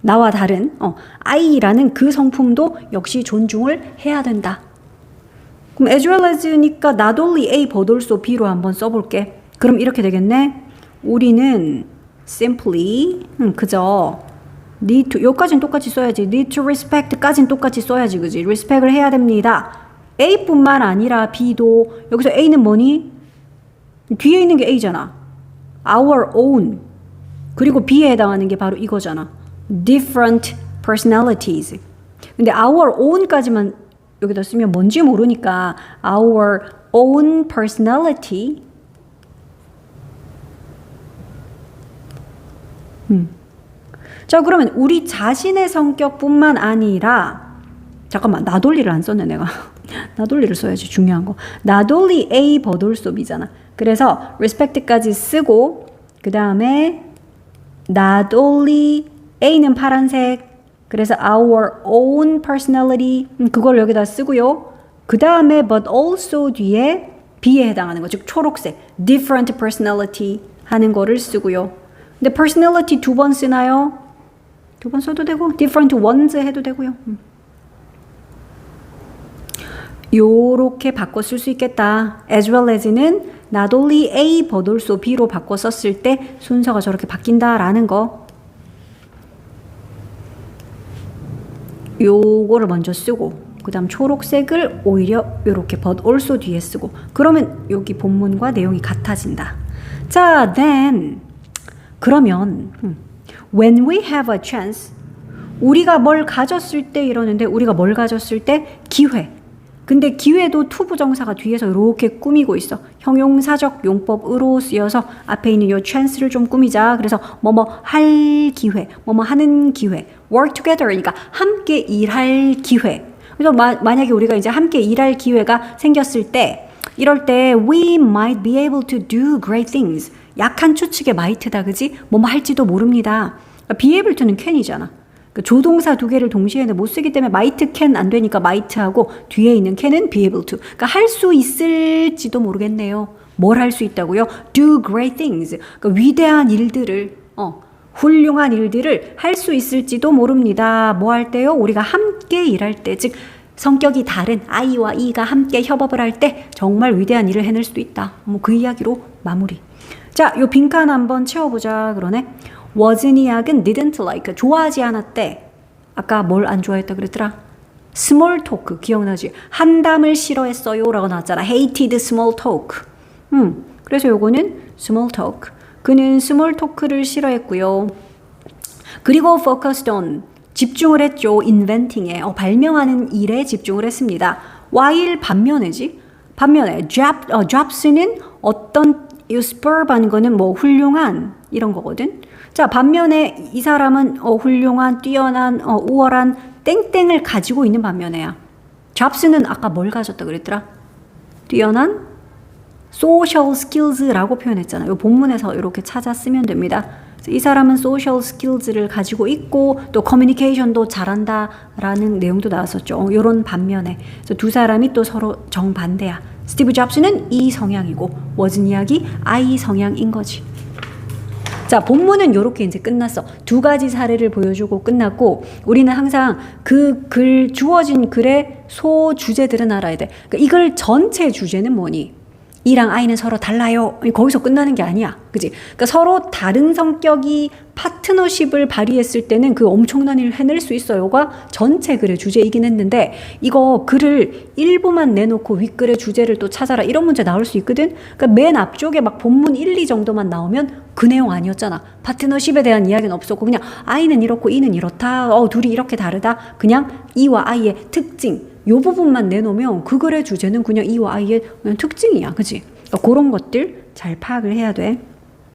나와 다른 I라는 그 성품도 역시 존중을 해야 된다. 그럼 as well as니까 not only A but also B로 한번 써볼게. 그럼 이렇게 되겠네. 우리는 simply 그저 need to 여기까지는 똑같이 써야지. need to respect까지는 똑같이 써야지. 그지? respect을 해야 됩니다. A뿐만 아니라 B도. 여기서 A는 뭐니? 뒤에 있는 게 A잖아. our own. 그리고 B에 해당하는 게 바로 이거잖아. different personalities. 근데 our own까지만 여기다 쓰면 뭔지 모르니까 our own personality. 자, 그러면 우리 자신의 성격뿐만 아니라 잠깐만, 나돌리를 안 썼네 내가. 나돌리를 써야지. 중요한 거. not only A but also B잖아. 그래서 respect까지 쓰고 그 다음에 not only A는 파란색. 그래서 our own personality 그걸 여기다 쓰고요. 그 다음에 but also 뒤에 B에 해당하는 거. 즉 초록색 different personality 하는 거를 쓰고요. 근데 personality 두 번 쓰나요? 두 번 써도 되고 different ones 해도 되고요. 요렇게 바꿔 쓸 수 있겠다. as well as는 not only A but also B로 바꿔 썼을 때 순서가 저렇게 바뀐다라는 거. 요거를 먼저 쓰고 그 다음 초록색을 오히려 요렇게 but also 뒤에 쓰고 그러면 여기 본문과 내용이 같아진다. 자, then 그러면 when we have a chance 우리가 뭘 가졌을 때 이러는데 우리가 뭘 가졌을 때 기회. 근데 기회도 투부정사가 뒤에서 이렇게 꾸미고 있어. 형용사적 용법으로 쓰여서 앞에 있는 요 chance를 좀 꾸미자. 그래서 뭐뭐 할 기회, 뭐뭐 하는 기회, work together, 그러니까 함께 일할 기회. 그래서 만약에 우리가 이제 함께 일할 기회가 생겼을 때 이럴 때 we might be able to do great things. 약한 추측의 might다, 그지? 뭐뭐 할지도 모릅니다. 그러니까 be able to는 can이잖아. 조동사 두 개를 동시에는 못 쓰기 때문에 might, can 안 되니까 might하고 뒤에 있는 can은 be able to. 그러니까 할 수 있을지도 모르겠네요. 뭘 할 수 있다고요? do great things. 그러니까 위대한 일들을, 훌륭한 일들을 할 수 있을지도 모릅니다. 뭐 할 때요? 우리가 함께 일할 때, 즉 성격이 다른 I와 E가 함께 협업을 할 때 정말 위대한 일을 해낼 수도 있다. 뭐 그 이야기로 마무리. 자, 요 빈칸 한번 채워보자. 그러네. wasn't이약은 didn't like, 좋아하지 않았대. 아까 뭘 안 좋아했다 그랬더라? small talk, 기억나지? 한담을 싫어했어요 라고 나왔잖아. hated small talk. 그래서 요거는 small talk. 그는 small talk를 싫어했고요. 그리고 focused on, 집중을 했죠. inventing에, 발명하는 일에 집중을 했습니다. while 반면에지? 반면에 jobs는 어떤 superb한 거는 뭐 훌륭한 이런 거거든. 자, 반면에 이 사람은 훌륭한, 뛰어난, 우월한 땡땡을 가지고 있는 반면에야. 잡스는 아까 뭘 가졌다 그랬더라? 뛰어난 social skills라고 표현했잖아요. 이 본문에서 이렇게 찾아 쓰면 됩니다. 이 사람은 social skills를 가지고 있고 또 커뮤니케이션도 잘한다라는 내용도 나왔었죠. 이런 반면에 그래서 두 사람이 또 서로 정반대야. 스티브 잡스는 E 성향이고 워즈니악이 I 성향인 거지. 자, 본문은 이렇게 이제 끝났어. 두 가지 사례를 보여주고 끝났고 우리는 항상 그 주어진 글의 소주제들은 알아야 돼. 그러니까 이 글 전체 주제는 뭐니? E랑 I는 서로 달라요. 거기서 끝나는 게 아니야. 그지? 그러니까 서로 다른 성격이 파트너십을 발휘했을 때는 그 엄청난 일을 해낼 수 있어요가 전체 글의 주제이긴 했는데 이거 글을 일부만 내놓고 윗글의 주제를 또 찾아라 이런 문제 나올 수 있거든. 그러니까 맨 앞쪽에 막 본문 1, 2 정도만 나오면 그 내용 아니었잖아. 파트너십에 대한 이야기는 없었고 그냥 I는 이렇고 E는 이렇다. 둘이 이렇게 다르다. 그냥 E와 I의 특징 요 부분만 내놓으면 그 글의 주제는 그냥 E와 I의 그냥 특징이야. 그치? 그런 것들 잘 파악을 해야 돼.